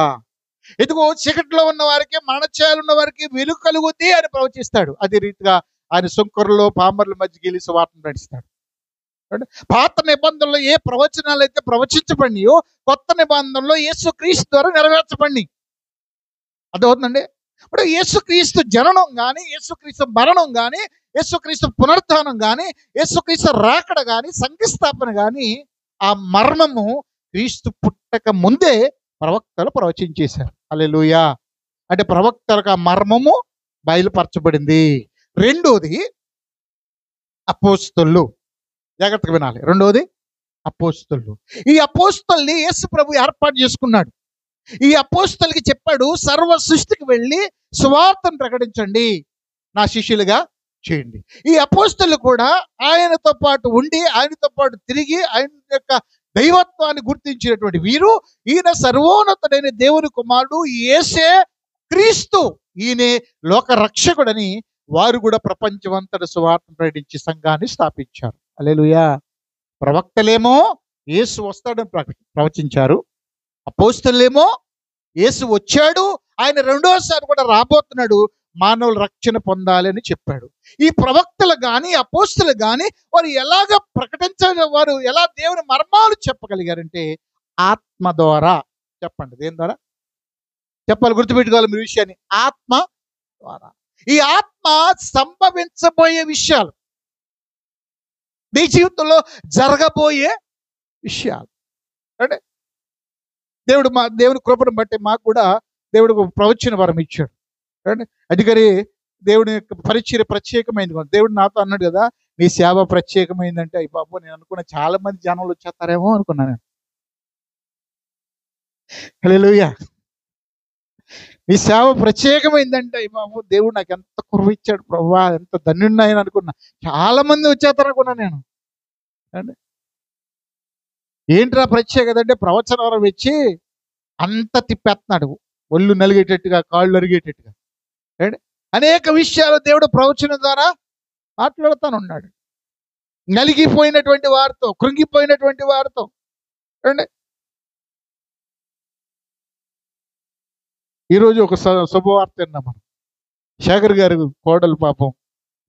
ఇదిగో చీకటిలో ఉన్న వారికి, మరణఛాయలో ఉన్న వారికి వెలుగు కలుగుద్ది అని ప్రవచిస్తాడు. అదే రీతిగా ఆయన సుంకరులో పామరుల మధ్య గెలి సువార్తను నడిస్తాడు. పాత నిబంధనలో ఏ ప్రవచనాలు అయితే ప్రవచించబడినాయో కొత్త నిబంధనలో యేసు క్రీస్తు ద్వారా నెరవేర్చబడి. అదవుతుందండి. ఇప్పుడు యేసుక్రీస్తు జననం కానీ, యేసుక్రీస్తు మరణం కానీ, యేసుక్రీస్తు పునరుత్థానం కానీ, యేసుక్రీస్తు రాకడ కానీ, సంఘస్థాపన కానీ ఆ మర్మము క్రీస్తు పుట్టక ముందే ప్రవక్తలు ప్రవచించేశారు. హల్లెలూయా. అంటే ప్రవక్తలకు ఆ మర్మము బయలుపరచబడింది. రెండోది అపోస్తలులు. జాగ్రత్తగా వినాలి. రెండోది అపోస్తలులు. ఈ అపోస్తలుని యేసు ప్రభు ఏర్పాటు చేసుకున్నాడు. ఈ అపోస్తలుకి చెప్పాడు, సర్వ సృష్టికి వెళ్ళి సువార్తను ప్రకటించండి, నా శిష్యులుగా చేయండి. ఈ అపోస్తలు కూడా ఆయనతో పాటు ఉండి, ఆయనతో పాటు తిరిగి, ఆయన యొక్క దైవత్వాన్ని గుర్తించినటువంటి వీరు, ఈయన సర్వోన్నతుడైన దేవుని కుమారుడు, యేసే క్రీస్తు, ఈయనే లోక రక్షకుడని వారు కూడా ప్రపంచమంతట సువార్తను ప్రకటించి సంఘాన్ని స్థాపించారు. హల్లెలూయా. ప్రవక్తలేమో యేసు వస్తాడని ప్రవచించారు. అపోస్తలులేమో యేసు వచ్చాడు, ఆయన రెండోసారి కూడా రాబోతున్నాడు, మానవులు రక్షణ పొందాలి అని చెప్పాడు. ఈ ప్రవక్తలు కానీ, అపోస్తలు కానీ వారు ఎలాగ ప్రకటించాలి, వారు ఎలా దేవుని మర్మాలు చెప్పగలిగారంటే ఆత్మ ద్వారా. చెప్పండి, దేని ద్వారా చెప్పాలి? గుర్తుపెట్టుకోవాలి మీరు విషయాన్ని. ఆత్మ ద్వారా. ఈ ఆత్మ సంభవించబోయే విషయాలు, నీ జీవితంలో జరగబోయే విషయాలు. అంటే దేవుని కృపను బట్టి మాకు కూడా దేవుడు ప్రవచన వరం ఇచ్చాడు. అందుకని దేవుని యొక్క పరిచర్య ప్రత్యేకమైంది. దేవుడు నాతో అన్నాడు కదా, నీ సేవ ప్రత్యేకమైందంటే, అయ్యి బాబు నేను అనుకున్నా చాలా మంది జనాలు వచ్చేస్తారేమో అనుకున్నా నేను. హల్లెలూయా. నీ సేవ ప్రత్యేకమైందంటే, అయ్యి బాబు దేవుడు నాకు ఎంత కృప ఇచ్చాడు ప్రభువా, ఎంత ధన్యుడిని ఆయన అనుకున్నా. చాలా మంది వచ్చేస్తారు అనుకున్నా నేను. ఏంట్రా ప్రత్యేకత అంటే, ప్రవచన వరం ఇచ్చి అంత తిప్పేస్తున్నాడు, ఒళ్ళు నలిగేటట్టుగా, కాళ్ళు అరిగేటట్టుగా. అనేక విషయాలు దేవుడు ప్రవచనం ద్వారా మాట్లాడుతాను ఉన్నాడు. నలిగిపోయినటువంటి వారితో, కృంగిపోయినటువంటి వారితో. ఈరోజు ఒక శుభవార్త విన్నాం మనం. శేఖర్ గారు కోడలు పాపం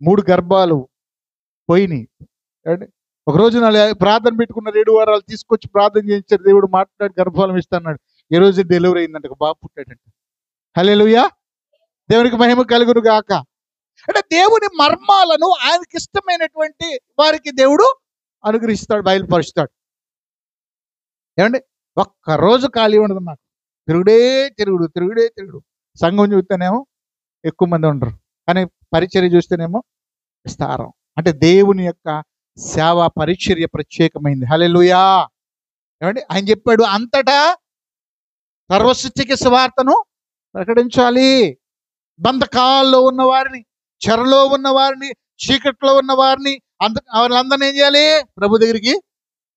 3 గర్భాలు పోయినాయి. ఒకరోజు నా ప్రార్థన పెట్టుకున్న 7 వారాలు తీసుకొచ్చి ప్రార్థన చేయించారు. దేవుడు మాట్లాడి గర్భఫలం ఇస్తాడు. ఈ రోజు డెలివరీ అయిందంట, ఒక బాబు పుట్టాడంట. హల్లెలూయా. దేవునికి మహిమ కలుగును గాక. అంటే దేవుని మర్మాలను ఆయనకి ఇష్టమైనటువంటి వారికి దేవుడు అనుగ్రహిస్తాడు, బయలుపరుస్తాడు. ఏమండి, ఒక్కరోజు ఖాళీ ఉండదు నాకు. తిరుగుడు. సంఘం చూస్తేనేమో ఎక్కువ మంది ఉండరు, కానీ పరిచర్య చూస్తేనేమో విస్తారం. అంటే దేవుని యొక్క సేవ పరిచర్య ప్రత్యేకమైంది. హల్లెలూయా. ఏమండి, ఆయన చెప్పాడు, అంతటా సర్వసృష్టికి సువార్తను ప్రకటించాలి. బంధకాల్లో ఉన్న వారిని, చెరలో ఉన్న వారిని, చీకట్లో ఉన్న వారిని, వాళ్ళందరినీ ఏం చేయాలి? ప్రభు దగ్గరికి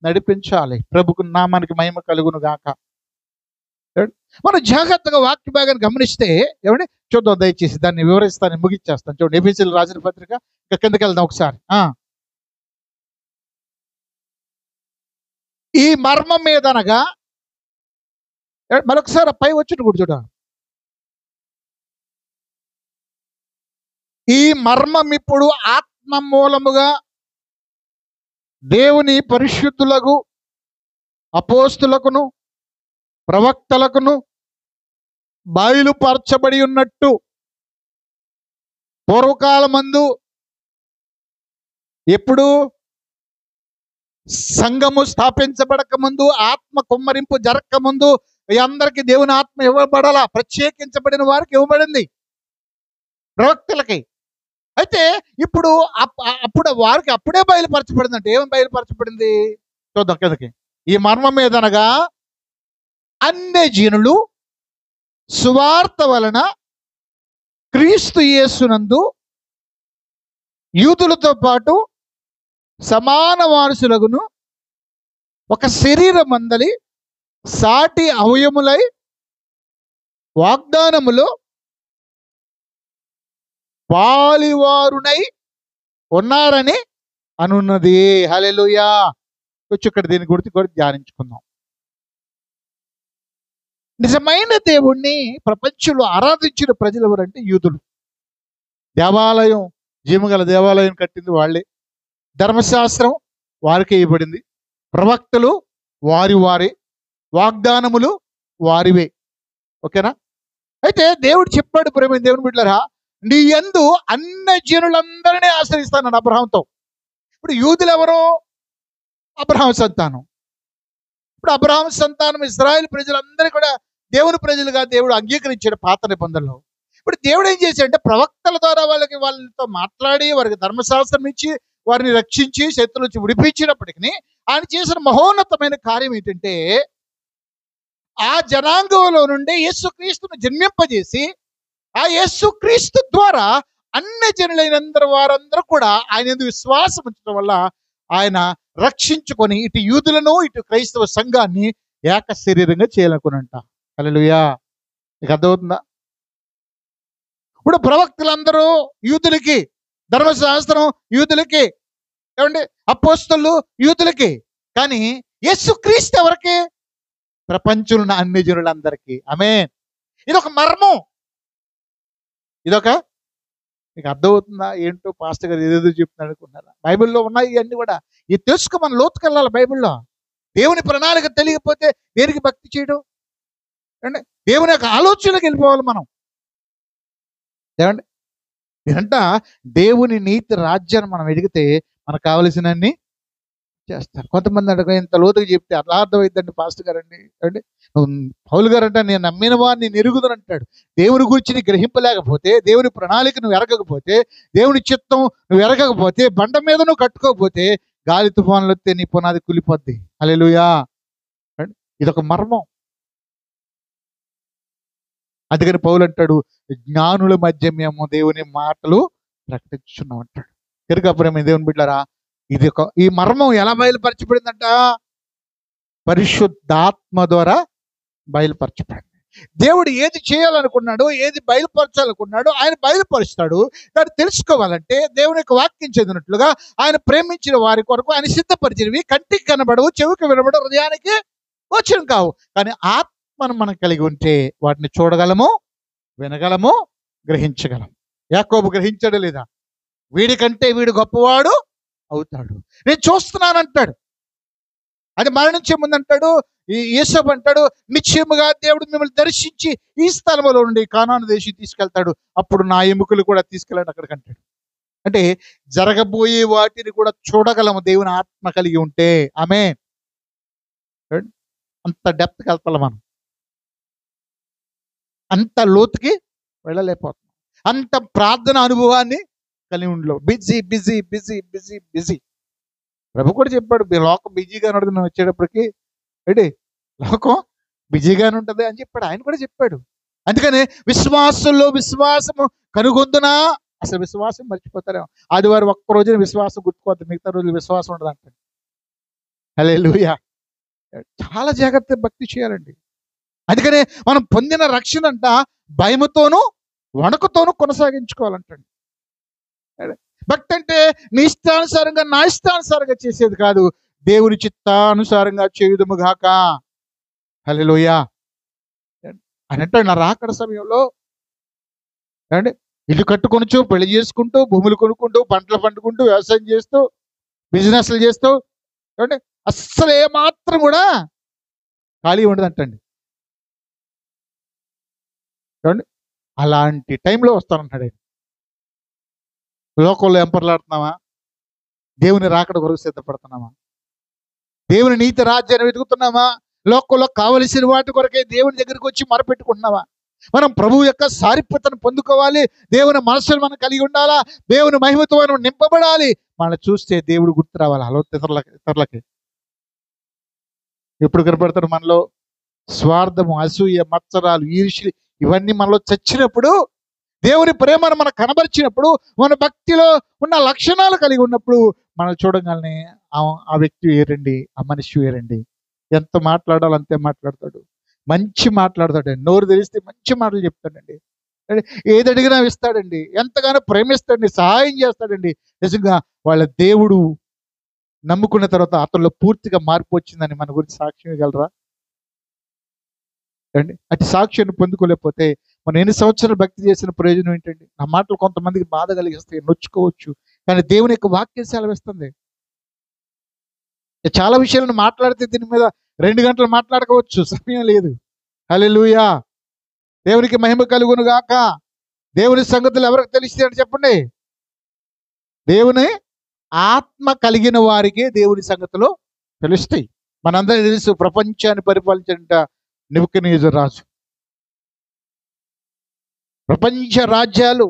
నడిపించాలి. ప్రభుకు నామానికి మహిమ కలుగును గాక. మనం జాగ్రత్తగా వాక్య భాగాన్ని గమనిస్తే, ఏమండి చూద్దాం, దయచేసి దాన్ని వివరిస్తాను, ముగించేస్తాను. చూడండి, ఎఫెసీయులకు రాసిన పత్రిక, ఇంకా కిందకి వెళ్దాం ఒకసారి. ఈ మర్మం మీదనగా, మరొకసారి పై వచ్చి కూడా చూడ, ఈ మర్మం ఇప్పుడు ఆత్మ మూలముగా దేవుని పరిశుద్ధులకు, అపోస్తులకును, ప్రవక్తలకును బయలుపరచబడి ఉన్నట్టు పూర్వకాలమందు, ఎప్పుడు సంఘము స్థాపించబడక ముందు, ఆత్మ కుమ్మరింపు జరగక ముందు అందరికి దేవుని ఆత్మ ఇవ్వబడాల, ప్రత్యేకించబడిన వారికి ఇవ్వబడింది, ప్రవక్తలకి. అయితే ఇప్పుడు అప్పుడు వారికి అప్పుడే బయలుపరచబడింది. అంటే ఏమని బయలుపరచబడింది చూద్దాం కిందకి. ఈ మర్మం మీదనగా అన్యజనులు సువార్త వలన క్రీస్తు యేసునందు యూదులతో పాటు సమాన వారసులగును ఒక శరీరమందలి సాటి అవయములై వాగ్దానములో పాలివారునై ఉన్నారని అనున్నది. హల్లెలూయా. కొంచెం ఇక్కడ దీని గురించి కూడా ధ్యానించుకుందాం. నిజమైన దేవుణ్ణి ప్రపంచంలో ఆరాధించిన ప్రజలు ఎవరంటే యూదులు. దేవాలయం, జీవగల దేవాలయం కట్టింది వాళ్ళే. ధర్మశాస్త్రం వారికే ఇవ్వబడింది. ప్రవక్తలు వారి వాగ్దానములు వారివే. ఓకేనా? అయితే దేవుడు చెప్పాడు, ప్రేమ దేవుని బిడ్డలారా, నీ యందు అన్ని జనులందరినీ ఆశ్రయిస్తాను అబ్రహాంతో. ఇప్పుడు యూదులు ఎవరు? అబ్రహాం సంతానం. ఇప్పుడు అబ్రహాం సంతానం ఇశ్రాయేలు ప్రజలందరూ కూడా దేవుని ప్రజలుగా దేవుడు అంగీకరించాడు పాత నిబంధనలో. ఇప్పుడు దేవుడు ఏం చేశాడంటే ప్రవక్తల ద్వారా వాళ్ళతో మాట్లాడి వారికి ధర్మశాస్త్రం ఇచ్చి వారిని రక్షించి శత్రుల నుంచి విడిపించినప్పటికీ ఆయన చేసిన మహోన్నతమైన కార్యం ఏంటంటే ఆ జనాంగంలో నుండి యేసుక్రీస్తును జన్మింపజేసి ఆ యేసుక్రీస్తు ద్వారా అన్ని జనులైనందరూ వారందరూ కూడా ఆయన యందు విశ్వాసం ఉంచడం వల్ల ఆయన రక్షించుకొని ఇటు యూదులను ఇటు క్రైస్తవ సంఘాన్ని ఏక శరీరంగా చేయాలనుకునంట. హల్లెలూయా. మీకు అర్థమవుతుందా? ఇప్పుడు ప్రవక్తలందరూ యూదులకి, ధర్మశాస్త్రం యూదులకి, ఏమండి అపోస్తలు యూదులకి, కానీ యేసుక్రీస్తు ఎవరికి? ప్రపంచంలో అన్ని జనులందరికీ. ఆమేన్. ఇదొక మర్మం. ఇదొక మీకు అర్థమవుతుందా? ఏంటో పాస్టర్ గారు ఏదేదో చెప్తున్నాడు అనుకున్నారా? బైబిల్లో ఉన్నాయి ఇవన్నీ కూడా. ఇది తెలుసుకో, మన లోతుకెళ్ళాలి. బైబిల్లో దేవుని ప్రణాళిక తెలియకపోతే దేనికి భక్తి చేయడం? ఏమండి దేవుని యొక్క ఆలోచనలకు వెళ్ళిపోవాలి మనం. ఏమండి ఇదంట దేవుని నీతి రాజ్యాన్ని మనం ఎదిగితే మనకు కావలసినన్ని చేస్తారు. కొంతమంది అడగ ఇంత లోతుగా చెప్తే అలా అర్థమైందండి పాస్టర్ గారండి. అంటే పౌలు గారు అంటే నేను నమ్మిన వాడిని నెరుగుదని అంటాడు. దేవుని గురించి నీ గ్రహింపలేకపోతే, దేవుని ప్రణాళిక నువ్వు ఎరగకపోతే, దేవుని చిత్తం నువ్వు ఎరగకపోతే, బండ మీద నువ్వు కట్టుకోకపోతే గాలి తుఫాన్లు వస్తే నీ పునాది కూలిపోద్ది. హల్లెలూయా. ఇదొక మర్మం. అందుకని పౌలు అంటాడు, జ్ఞానుల మధ్య మేము దేవుని మాటలు ప్రకటించున్నాం అంటాడు. తిరగపురమే దేవుని బిడ్డలారా, ఈ మర్మం ఎలా బయలుపరచబడిందంట? పరిశుద్ధాత్మ ద్వారా బయలుపరచబడింది. దేవుడు ఏది చేయాలనుకున్నాడో, ఏది బయలుపరచాలనుకున్నాడో ఆయన బయలుపరుస్తాడు. దాన్ని తెలుసుకోవాలంటే దేవుని యొక్క వాక్యం చదివినట్లుగా ఆయన ప్రేమించిన వారి కొరకు ఆయన సిద్ధపరిచినవి కంటికి కనబడవు, చెవికి వినబడవు, హృదయానికి గోచరం కావు. కానీ ఆత్మను మనం కలిగి ఉంటే వాటిని చూడగలము, వినగలము, గ్రహించగలం. యాకోబు గ్రహించడం లేదా? వీడికంటే వీడు గొప్పవాడు అవుతాడు. నేను చూస్తున్నానంటాడు. అది మరణించే ముందు అంటాడు, ఈ యేసబు అంటాడు, నిశ్చయముగా దేవుడు మిమ్మల్ని దర్శించి ఈ స్థలంలో నుండి కానాను దేశం తీసుకెళ్తాడు, అప్పుడు నా ఎముకలు కూడా తీసుకెళ్ళాడు అక్కడికి అంటాడు. అంటే జరగబోయే వాటిని కూడా చూడగలము దేవుని ఆత్మ కలిగి ఉంటే. ఆమేన్. అంత డెప్త్కి వెళ్తాం మనం, అంత లోతుకి వెళ్ళలేకపోతున్నాం, అంత ప్రార్థన అనుభవాన్ని కలిగి ఉండలో. Busy busy busy busy busy. ప్రభు కూడా చెప్పాడు, లోకం బిజీగానే ఉంటుంది, నేను వచ్చేటప్పటికి ఏంటి లోకం బిజీగానే ఉంటుంది అని చెప్పాడు. ఆయన కూడా చెప్పాడు. అందుకని విశ్వాసంలో విశ్వాసము కనుగొందునా, అసలు విశ్వాసం మర్చిపోతారేమో. ఆదివారం ఒక్క రోజున విశ్వాసం గుర్తుకోవద్దు, మిగతా రోజులు విశ్వాసం ఉండదు అంటాడు. హల్లెలూయా. చాలా జాగ్రత్త భక్తి చేయాలండి. అందుకనే మనం పొందిన రక్షణ అంట భయముతోనూ వణుకుతోనూ కొనసాగించుకోవాలంటండి. భక్తి అంటే నీ ఇష్టానుసారంగా నా ఇష్టానుసారంగా చేసేది కాదు, దేవుని చిత్తానుసారంగా చేయుదుము గాక. హల్లెలూయా. అని అంటాడు, నా రాకడ సమయంలో అంటే ఇల్లు కట్టుకొనుచు, పెళ్లి చేసుకుంటూ, భూములు కొనుక్కుంటూ, పంటలు పండుకుంటూ, వ్యవసాయం చేస్తూ, బిజినెస్లు చేస్తూ, అంటే అస్సలు ఏమాత్రం కూడా ఖాళీ ఉండదు అంటండి. అలాంటి టైంలో వస్తానంటాడు. లోకంలో ఎంపర్లాడుతున్నావా? దేవుని రాకడ కొరకు సిద్ధపడుతున్నామా? దేవుని నీతి రాజ్యాన్ని వెతుకుతున్నామా? లోకంలో కావలసిన వాటి కొరకే దేవుని దగ్గరికి వచ్చి మొరపెట్టుకుంటున్నావా? మనం ప్రభువు యొక్క సారూప్యతను పొందుకోవాలి, దేవుని మనసును మనం కలిగి ఉండాలా, దేవుని మహిమతో మనం నింపబడాలి. మనల్ని చూస్తే దేవుడు గుర్తు రావాలి అలా ఇతరులకి. ఎప్పుడు కనపడతాడు మనలో? స్వార్థము, అసూయ, మత్సరాలు, ఈర్ష్య, ఇవన్నీ మనలో చచ్చినప్పుడు, దేవుని ప్రేమను మనకు కనబరిచినప్పుడు, మన భక్తిలో ఉన్న లక్షణాలు కలిగి ఉన్నప్పుడు మనం చూడగానే ఆ వ్యక్తి వేరండి, ఆ మనిషి వేరండి. ఎంత మాట్లాడాలో అంతే మాట్లాడతాడు, మంచి మాట్లాడతాడండి, నోరు తెరిస్తే మంచి మాటలు చెప్తాడండి, ఏది అడిగినా ఇస్తాడండి, ఎంతగానో ప్రేమిస్తాడండి, సహాయం చేస్తాడండి. నిజంగా వాళ్ళ దేవుడు నమ్ముకున్న తర్వాత అతనిలో పూర్తిగా మార్పు వచ్చిందని మన గురించి సాక్ష్యం ఇవ్వగలరా అండి? అటు సాక్ష్యాన్ని పొందుకోలేకపోతే మనం ఎన్ని సంవత్సరాలు భక్తి చేసిన ప్రయోజనం ఏంటండి? నా మాటలు కొంతమందికి బాధ కలిగిస్తాయి, నొచ్చుకోవచ్చు, కానీ దేవుని యొక్క వాక్యం సెలవిస్తుంది. చాలా విషయాలను మాట్లాడితే దీని మీద 2 గంటలు మాట్లాడుకోవచ్చు, సమయం లేదు. హల్లెలూయా, దేవునికి మహిమ కలుగును గాక. దేవుని సంగతులు ఎవరికి తెలుస్తాయని చెప్పండి? దేవుని ఆత్మ కలిగిన వారికి దేవుని సంగతులు తెలుస్తాయి. మనందరికీ తెలుసు, ప్రపంచాన్ని పరిపాలించిన నెబుకద్నెజరు రాజు, ప్రపంచ రాజ్యాలు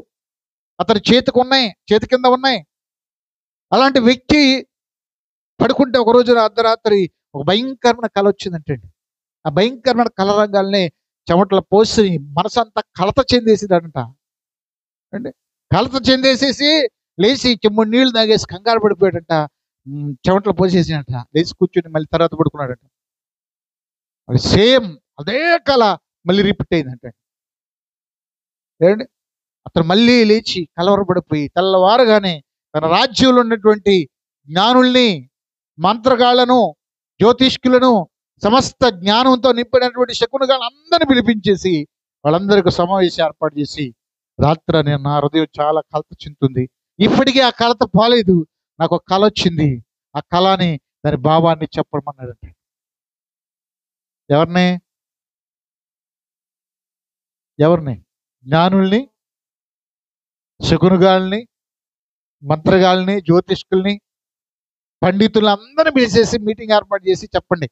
అతని చేతి కింద ఉన్నాయి. అలాంటి వ్యక్తి పడుకుంటే ఒక రోజున అర్ధరాత్రి ఒక భయంకరమైన కళ వచ్చిందంటండి. ఆ భయంకరమైన కళ రంగాల్ని చెమటలు పోసి మనసంతా కలత చెందేసిందంట అండి. కలత చెందేసేసి లేచి చెమ్ముడు నీళ్లు తాగేసి కంగారు పడిపోయాడంట, చెమటలు పోసేసినట్ట, లేచి కూర్చుని మళ్ళీ తర్వాత పడుకున్నాడంట. అది సేమ్ అదే కళ మళ్ళీ రిపీట్ అయిందంట. ఏంటి, అతను మళ్ళీ లేచి కలవరపడిపోయి తెల్లవారుగానే తన రాజ్యంలో ఉన్నటువంటి జ్ఞానుల్ని, మంత్రగాళ్లను, జ్యోతిష్కులను, సమస్త జ్ఞానంతో నింపినటువంటి శకునగాళ్ళని అందరిని పిలిపించేసి వాళ్ళందరికీ సమావేశం ఏర్పాటు చేసి, రాత్రి నేను నా హృదయం చాలా కలత చెందుతుంది, ఇప్పటికీ ఆ కలత పోలేదు, నాకు ఒక కళ వచ్చింది, ఆ కళని దాని భావాన్ని చెప్పమన్నాడంట. ఎవరిని? జ్ఞానుల్ని, శకునగాళ్ళని, మంత్రగాళ్ళని, జ్యోతిష్కుల్ని, పండితులు అందరిని పిలిచేసి మీటింగ్ ఏర్పాటు చేసి చెప్పండి,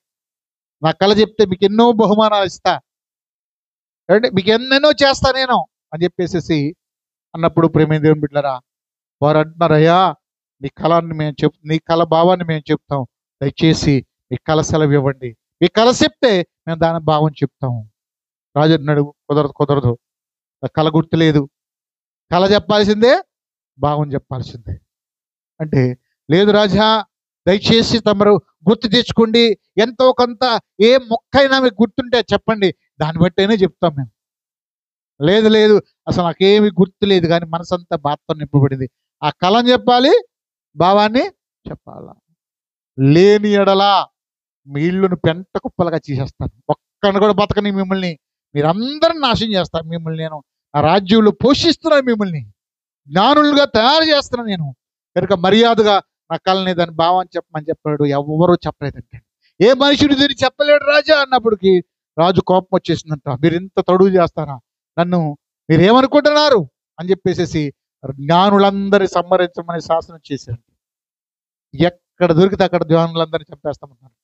నా కళ చెప్తే మీకు ఎన్నో బహుమానాలు ఇస్తా, అంటే మీకు ఎన్నెన్నో చేస్తా నేను అని చెప్పేసి అన్నప్పుడు, ప్రేమ దేవుని బిడ్డలారా, వారు అంటున్నారు, అయ్యా నీ కళని నీ కళ భావాన్ని మేము చెప్తాం, దయచేసి మీ కళ సెలవు ఇవ్వండి, మీ కళ చెప్తే మేము దాని భావం చెప్తాము. రాజు అన్నాడు, కుదరదు, కళ గుర్తులేదు, కళ చెప్పాల్సిందే, భావం చెప్పాల్సిందే. అంటే లేదు రాజా, దయచేసి తమరు గుర్తు తెచ్చుకోండి, ఎంతో కొంత ఏ మొక్కైనా మీకు గుర్తుంటే చెప్పండి, దాన్ని బట్టేనే చెప్తాం మేము. లేదు అసలు నాకేమి గుర్తు లేదు, కానీ మనసంతా బాధతో నింపబడింది, ఆ కళని చెప్పాలి, భావాన్ని చెప్పాలా, లేని ఎడలా మీ ఇళ్ళును పెంట కుప్పలుగా చేసేస్తాను, ఒక్కడిని కూడా బతకని మిమ్మల్ని, మీరందరిని నాశనం చేస్తాను, మిమ్మల్ని నేను ఆ రాజ్యంలో పోషిస్తున్నాను, మిమ్మల్ని జ్ఞానులుగా తయారు చేస్తున్నాను నేను, కనుక మర్యాదగా నా కళని దాని భావాన్ని చెప్పమని చెప్పాడు. ఎవరూ చెప్పలేదంటే, ఏ మనుషుడు దీన్ని చెప్పలేడు రాజా అన్నప్పటికీ రాజు కోపం వచ్చేసిందంట, మీరు ఇంత తడువు చేస్తారా, నన్ను మీరేమనుకుంటున్నారు అని చెప్పేసి జ్ఞానులందరి సంహరించమని శాసనం చేశారు. ఎక్కడ దొరికితే అక్కడ జ్ఞానులందరినీ చంపేస్తామన్నారు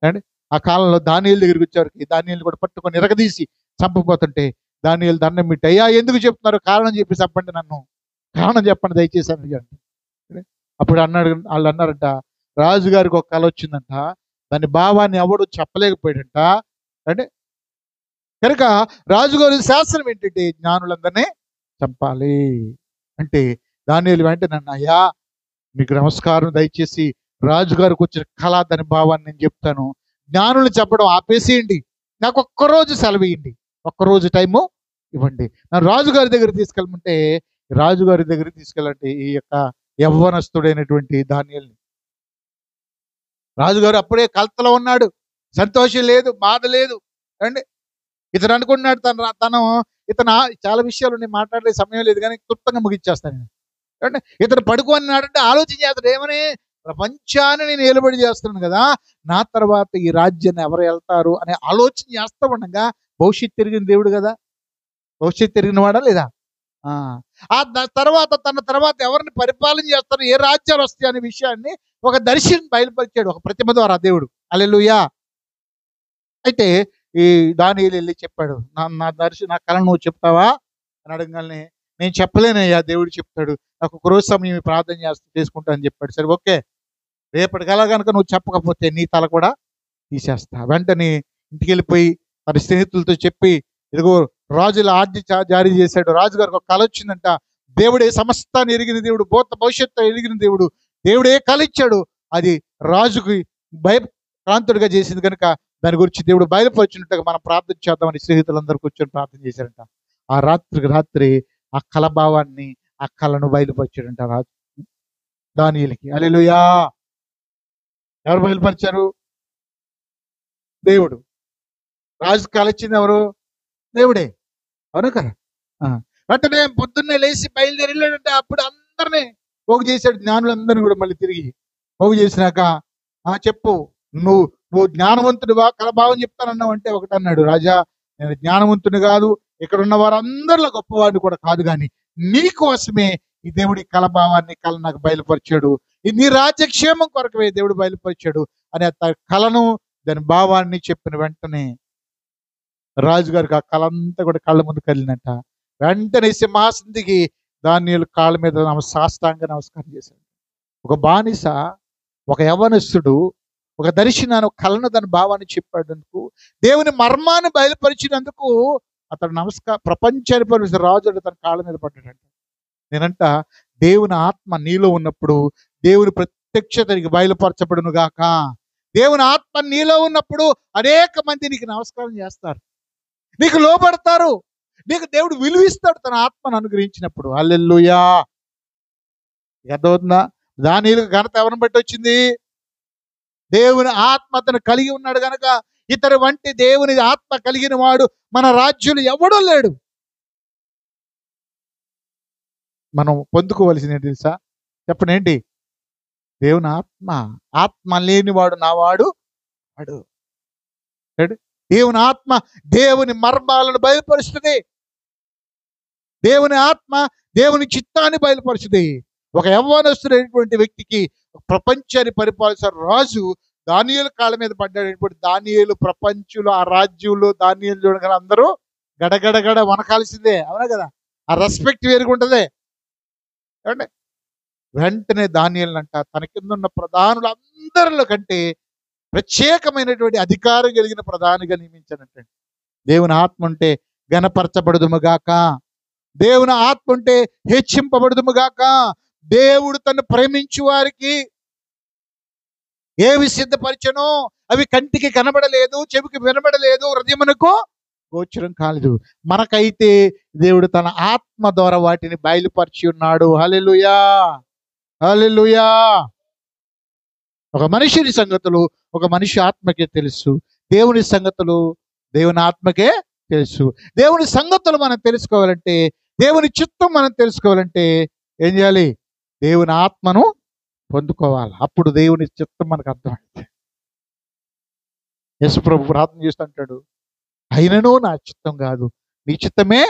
అండి. ఆ కాలంలో దానియేలు దగ్గరికి వచ్చారు, దానియేలు కూడా పట్టుకొని ఇరగదీసి చంపపోతుంటే దానియేలు దండం పెట్టి, అయ్యా ఎందుకు చెప్తున్నారు, కారణం చెప్పి చెప్పండి, నన్ను కారణం చెప్పండి దయచేసి అని అడిగాడు. అప్పుడు వాళ్ళు అన్నారంట, రాజుగారికి ఒక కళ వచ్చిందంట, దాని భావాన్ని ఎవడు చెప్పలేకపోయాడంట. అంటే కనుక రాజుగారి శాస్త్రం ఏంటంటే జ్ఞానులందరినీ చంపాలి. అంటే దానియేలు వెంటనే, అయ్యా మీకు నమస్కారం, దయచేసి రాజుగారికి వచ్చిన కళ దాని భావాన్ని నేను చెప్తాను, జ్ఞానులు చెప్పడం ఆపేసేయండి, నాకు ఒక్కరోజు సెలవు ఇవ్వండి, ఒక్కరోజు టైము ఇవ్వండి, నన్ను రాజుగారి దగ్గర తీసుకెళ్ళమంటే రాజుగారి దగ్గరికి తీసుకెళ్ళండి ఈ యొక్క యవ్వనస్తుడైనటువంటి దానియేలుని. రాజుగారు అప్పుడే కలతలో ఉన్నాడు, సంతోషం లేదు, బాధ లేదు అండి. ఇతను అనుకుంటున్నాడు ఇతను చాలా విషయాలు నేను మాట్లాడే సమయం లేదు, కానీ క్లుప్తంగా ముగించేస్తాను నేను. అంటే ఇతను పడుకున్నాడంటే ఆలోచన చేస్తాడు, ఏమని, ప్రపంచాన్ని నేను ఏలుబడి చేస్తున్నాను కదా, నా తర్వాత ఈ రాజ్యాన్ని ఎవరు వెళ్తారు అనే ఆలోచన చేస్తూ ఉండగా, భవిష్యత్తు తిరిగిన దేవుడు కదా, భవిష్యత్తు తిరిగిన వాడా లేదా, తన తర్వాత ఎవరిని పరిపాలన చేస్తారు, ఏ రాజ్యాలు వస్తాయి అనే విషయాన్ని ఒక దర్శనం బయలుపరిచాడు ఒక ప్రతిమ ద్వారా దేవుడు. హల్లెలూయా. అయితే ఈ దానియేలు వెళ్ళి చెప్పాడు, నా కళ నువ్వు చెప్తావా అని అడగగానే, నేను చెప్పలేనయ్యా, దేవుడు చెప్తాడు, నాకు ఒక రోజు సమయం ప్రార్థన చేసుకుంటా అని చెప్పాడు. సరే ఓకే, రేపటి కళ కనుక నువ్వు చెప్పకపోతే నీ తల కూడా తీసేస్తా. వెంటనే ఇంటికి వెళ్ళిపోయి తన స్నేహితులతో చెప్పి ఇదిగో రాజుల ఆజ్ఞ జారీ చేశాడు. రాజుగారికి ఒక కల వచ్చిందంట. దేవుడే సమస్తాన్ని ఎరిగిన దేవుడు, భవిష్యత్తు ఎరిగిన దేవుడు, దేవుడే కల ఇచ్చాడు. అది రాజుకి భయభ్రాంతుడిగా చేసింది కనుక దాని గురించి దేవుడు బయలుపరిచినట్టుగా మనం ప్రార్థన చేద్దామని స్నేహితులందరూ కూర్చొని ప్రార్థన చేశారంట. ఆ రాత్రికి రాత్రి ఆ కల భావాన్ని, ఆ కళను బయలుపరిచాడంట రాజు దానియేలుకి. హల్లెలూయా. ఎవరు బయలుపరిచారు? దేవుడు. రాజు కల ఇచ్చింది ఎవరు? దేవుడే. అవును కదా. వెంటనే పొద్దున్నే లేచి బయలుదేరి వెళ్ళాడంటే అప్పుడు అందరినీ పోగు చేశాడు, జ్ఞానులందరినీ కూడా మళ్ళీ తిరిగి పోగు చేసినాక చెప్పు, నువ్వు జ్ఞానవంతుడివా, కలభావం చెప్తానన్నావు అంటే ఒకటి అన్నాడు, రాజా నేను జ్ఞానవంతుని కాదు, ఇక్కడ ఉన్న వారందరిలో గొప్పవాడిని కూడా కాదు, కానీ నీ కోసమే ఈ దేవుడి కలభావాన్ని కళ నాకు బయలుపరిచాడు, ఇది నీ రాజ్యక్షేమం కొరకవే దేవుడు బయలుపరిచాడు అని కళను దాని భావాన్ని చెప్పిన వెంటనే రాజుగారికి ఆ కళ అంతా కూడా కళ్ళ ముందు కలిగినట్ట. వెంటనే సింహాసనం దిగి దానియేలు కాళ్ళ మీద సాష్టాంగ నమస్కారం చేశాడు. ఒక బానిస, ఒక యవ్వనస్తుడు ఒక దర్శనాన్ని, ఒక కళను, దాని భావాన్ని చెప్పాడందుకు, దేవుని మర్మాన్ని బయలుపరిచినందుకు అతడు ప్రపంచాన్ని పరిచిన రాజు తన కాళ్ళ మీద పడ్డాడంట. నేనంట దేవుని ఆత్మ నీలో ఉన్నప్పుడు దేవుని ప్రత్యక్షత నీకు బయలుపరచబడును గాక. దేవుని ఆత్మ నీలో ఉన్నప్పుడు అనేక మంది నీకు నమస్కారం చేస్తారు, నీకు లోబడతారు, నీకు దేవుడు విలువిస్తాడు తన ఆత్మను అనుగ్రహించినప్పుడు. హల్లెలూయా. అర్థమవుతుందా? దానియేలుకు ఘనత ఎవరిని బట్టి వచ్చింది? దేవుని ఆత్మ అతను కలిగి ఉన్నాడు గనక. ఇతరు వంటి దేవుని ఆత్మ కలిగిన వాడు మన రాజ్యులు ఎవడూ లేడు. మనం పొందుకోవలసింది ఏంటి తెలుసా? చెప్పండి ఏంటి? దేవుని ఆత్మ. ఆత్మ లేనివాడు నావాడు వాడు. దేవుని ఆత్మ దేవుని మర్మాలను బయలుపరుస్తుంది. దేవుని ఆత్మ దేవుని చిత్తాన్ని బయలుపరుస్తుంది. ఒక యవ్వనస్తుడైనటువంటి వ్యక్తికి ప్రపంచాన్ని పరిపాలించిన రాజు దానియేలు కాళ్ళ మీద పడ్డాడు. దానియేలు ప్రపంచంలో, ఆ రాజ్యంలో దానియేలు చూడగానే అందరూ గడగడగడ వనకాల్సిందే. అవునా కదా? ఆ రెస్పెక్ట్ వేరుగుంటదే. ఏమండి? వెంటనే దానియేలు అంట తన కింద ఉన్న ప్రధానులు అందరిలో కంటే ప్రత్యేకమైనటువంటి అధికారం కలిగిన ప్రధానిగా నియమించానంటే, దేవుని ఆత్మ ఉంటే గణపరచబడుదుముగాక, దేవుని ఆత్మ ఉంటే హెచ్చింపబడుదుముగాక. దేవుడు తను ప్రేమించు వారికి ఏవి సిద్ధపరిచనో అవి కంటికి కనబడలేదు, చెవికి వినబడలేదు, హృదయమునకు గోచరం కాలేదు. మనకైతే దేవుడు తన ఆత్మ ద్వారా వాటిని బయలుపరిచి ఉన్నాడు. హల్లెలూయా, హల్లెలూయా. ఒక మనిషిని సంగతులు ఒక మనిషి ఆత్మకే తెలుసు, దేవుని సంగతులు దేవుని ఆత్మకే తెలుసు. దేవుని సంగతులు మనం తెలుసుకోవాలంటే, దేవుని చిత్తం మనం తెలుసుకోవాలంటే ఏం చేయాలి? దేవుని ఆత్మను పొందుకోవాలి. అప్పుడు దేవుని చిత్తం మనకు అర్థమైంది. యేసు ప్రభు ప్రార్థన చేస్తుంటాడు, అయినను నా చిత్తం కాదు నీ చిత్తమే,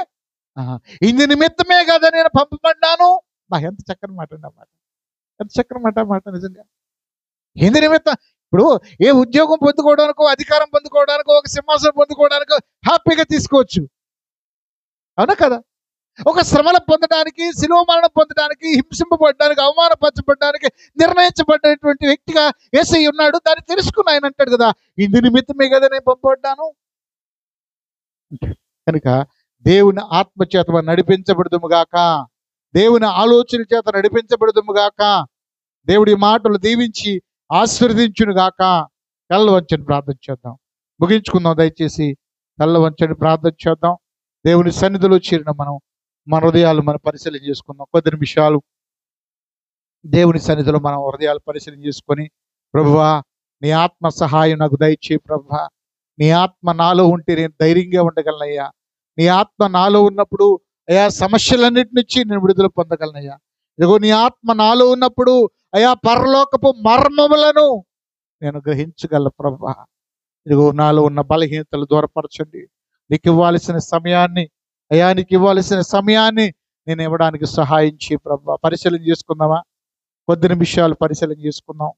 ఇందు నిమిత్తమే కదా నేను పంపబడ్డాను. ఎంత చక్కని మాట అండి అన్నమాట, ఎంత చక్కని మాట నిజంగా. ఇందు నిమిత్తం ఇప్పుడు ఏ ఉద్యోగం పొందుకోవడానికో, అధికారం పొందుకోవడానికో, ఒక సింహాసనం పొందుకోవడానికో హ్యాపీగా తీసుకోవచ్చు. అవునా కదా? ఒక శ్రమలు పొందడానికి, శిలువ మరణం పొందడానికి, హింసింపబడడానికి, అవమానపరచబడడానికి నిర్ణయించబడినటువంటి వ్యక్తిగా యేసయ్య ఉన్నాడు. దాన్ని తెలుసుకుని ఆయన అంటాడు కదా, ఇందు నిమిత్తమే కదా నేను పంపబడ్డాను. కనుక దేవుని ఆత్మ చేత నడిపించబడుదుముగాక, దేవుని ఆలోచన చేత నడిపించబడుదుముగాక. దేవుడి మాటలు దీవించి ఆశీర్వదించును గాక. కళ్ళ వంచని ప్రార్థన చేద్దాం, ముగించుకుందాం. దయచేసి కళ్ళ వంచని ప్రార్థన చేద్దాం. దేవుని సన్నిధిలో చేరిన మనం మన హృదయాలు మనం పరిశీలన చేసుకుందాం. కొద్ది నిమిషాలు దేవుని సన్నిధిలో మనం హృదయాలు పరిశీలన చేసుకొని, ప్రభువా నీ ఆత్మ సహాయం నాకు దయచేయి ప్రభువా. నీ ఆత్మ నాలో ఉంటే నేను ధైర్యంగా ఉండగలనయ్యా. నీ ఆత్మ నాలో ఉన్నప్పుడు అయా సమస్యలన్నిటి నుంచి నేను విడుదల పొందగలనయ్యా. ఇదిగో నీ ఆత్మ నాలో ఉన్నప్పుడు అయా పరలోకపు మర్మములను నేను గ్రహించగల ప్రభువా. ఇదిగో నాలో ఉన్న బలహీనతలు దూరపరచండి. నీకు ఇవ్వాల్సిన సమయాన్ని, అయా నీకు ఇవ్వాల్సిన సమయాన్ని నేను ఇవ్వడానికి సహాయం చేయి ప్రభువా. పరిశీలన చేసుకుందామా? కొద్ది నిమిషాలు పరిశీలన చేసుకుందాం.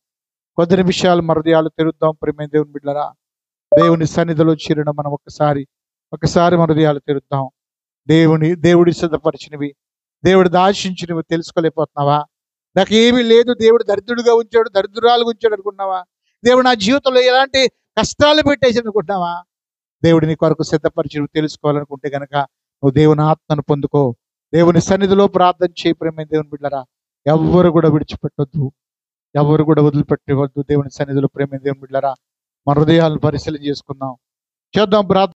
కొద్ది నిమిషాలు హృదయాలు తెరుద్దాం. ప్రియమైన దేవుని బిడ్డలారా, దేవుని సన్నిధిలో చేరిన మనం ఒకసారి మన హృదయాలు తెరుద్దాం. దేవుడి సిద్ధపరిచినవి, దేవుడు దాశించినవి తెలుసుకోలేకపోతున్నావా? నాకు ఏమీ లేదు, దేవుడు దరిద్రుడిగా ఉంచాడు, దరిద్రాలుగా ఉంచాడు అనుకుంటున్నావా? దేవుడు నా జీవితంలో ఎలాంటి కష్టాలు పెట్టేసి అనుకుంటున్నావా? దేవుడిని కొరకు సిద్ధపరిచి నువ్వు తెలుసుకోవాలనుకుంటే కనుక నువ్వు దేవుని ఆత్మను పొందుకో. దేవుని సన్నిధిలో ప్రార్థన చేయి. ప్రేమ దేవుని బిడ్డరా, ఎవ్వరు కూడా విడిచిపెట్టొద్దు, ఎవరు కూడా వదిలిపెట్టవద్దు. దేవుని సన్నిధిలో ప్రేమ దేవుని బిడ్డరా, మన హృదయాలను పరిశీలన చేసుకుందాం, చేద్దాం ప్రార్థన.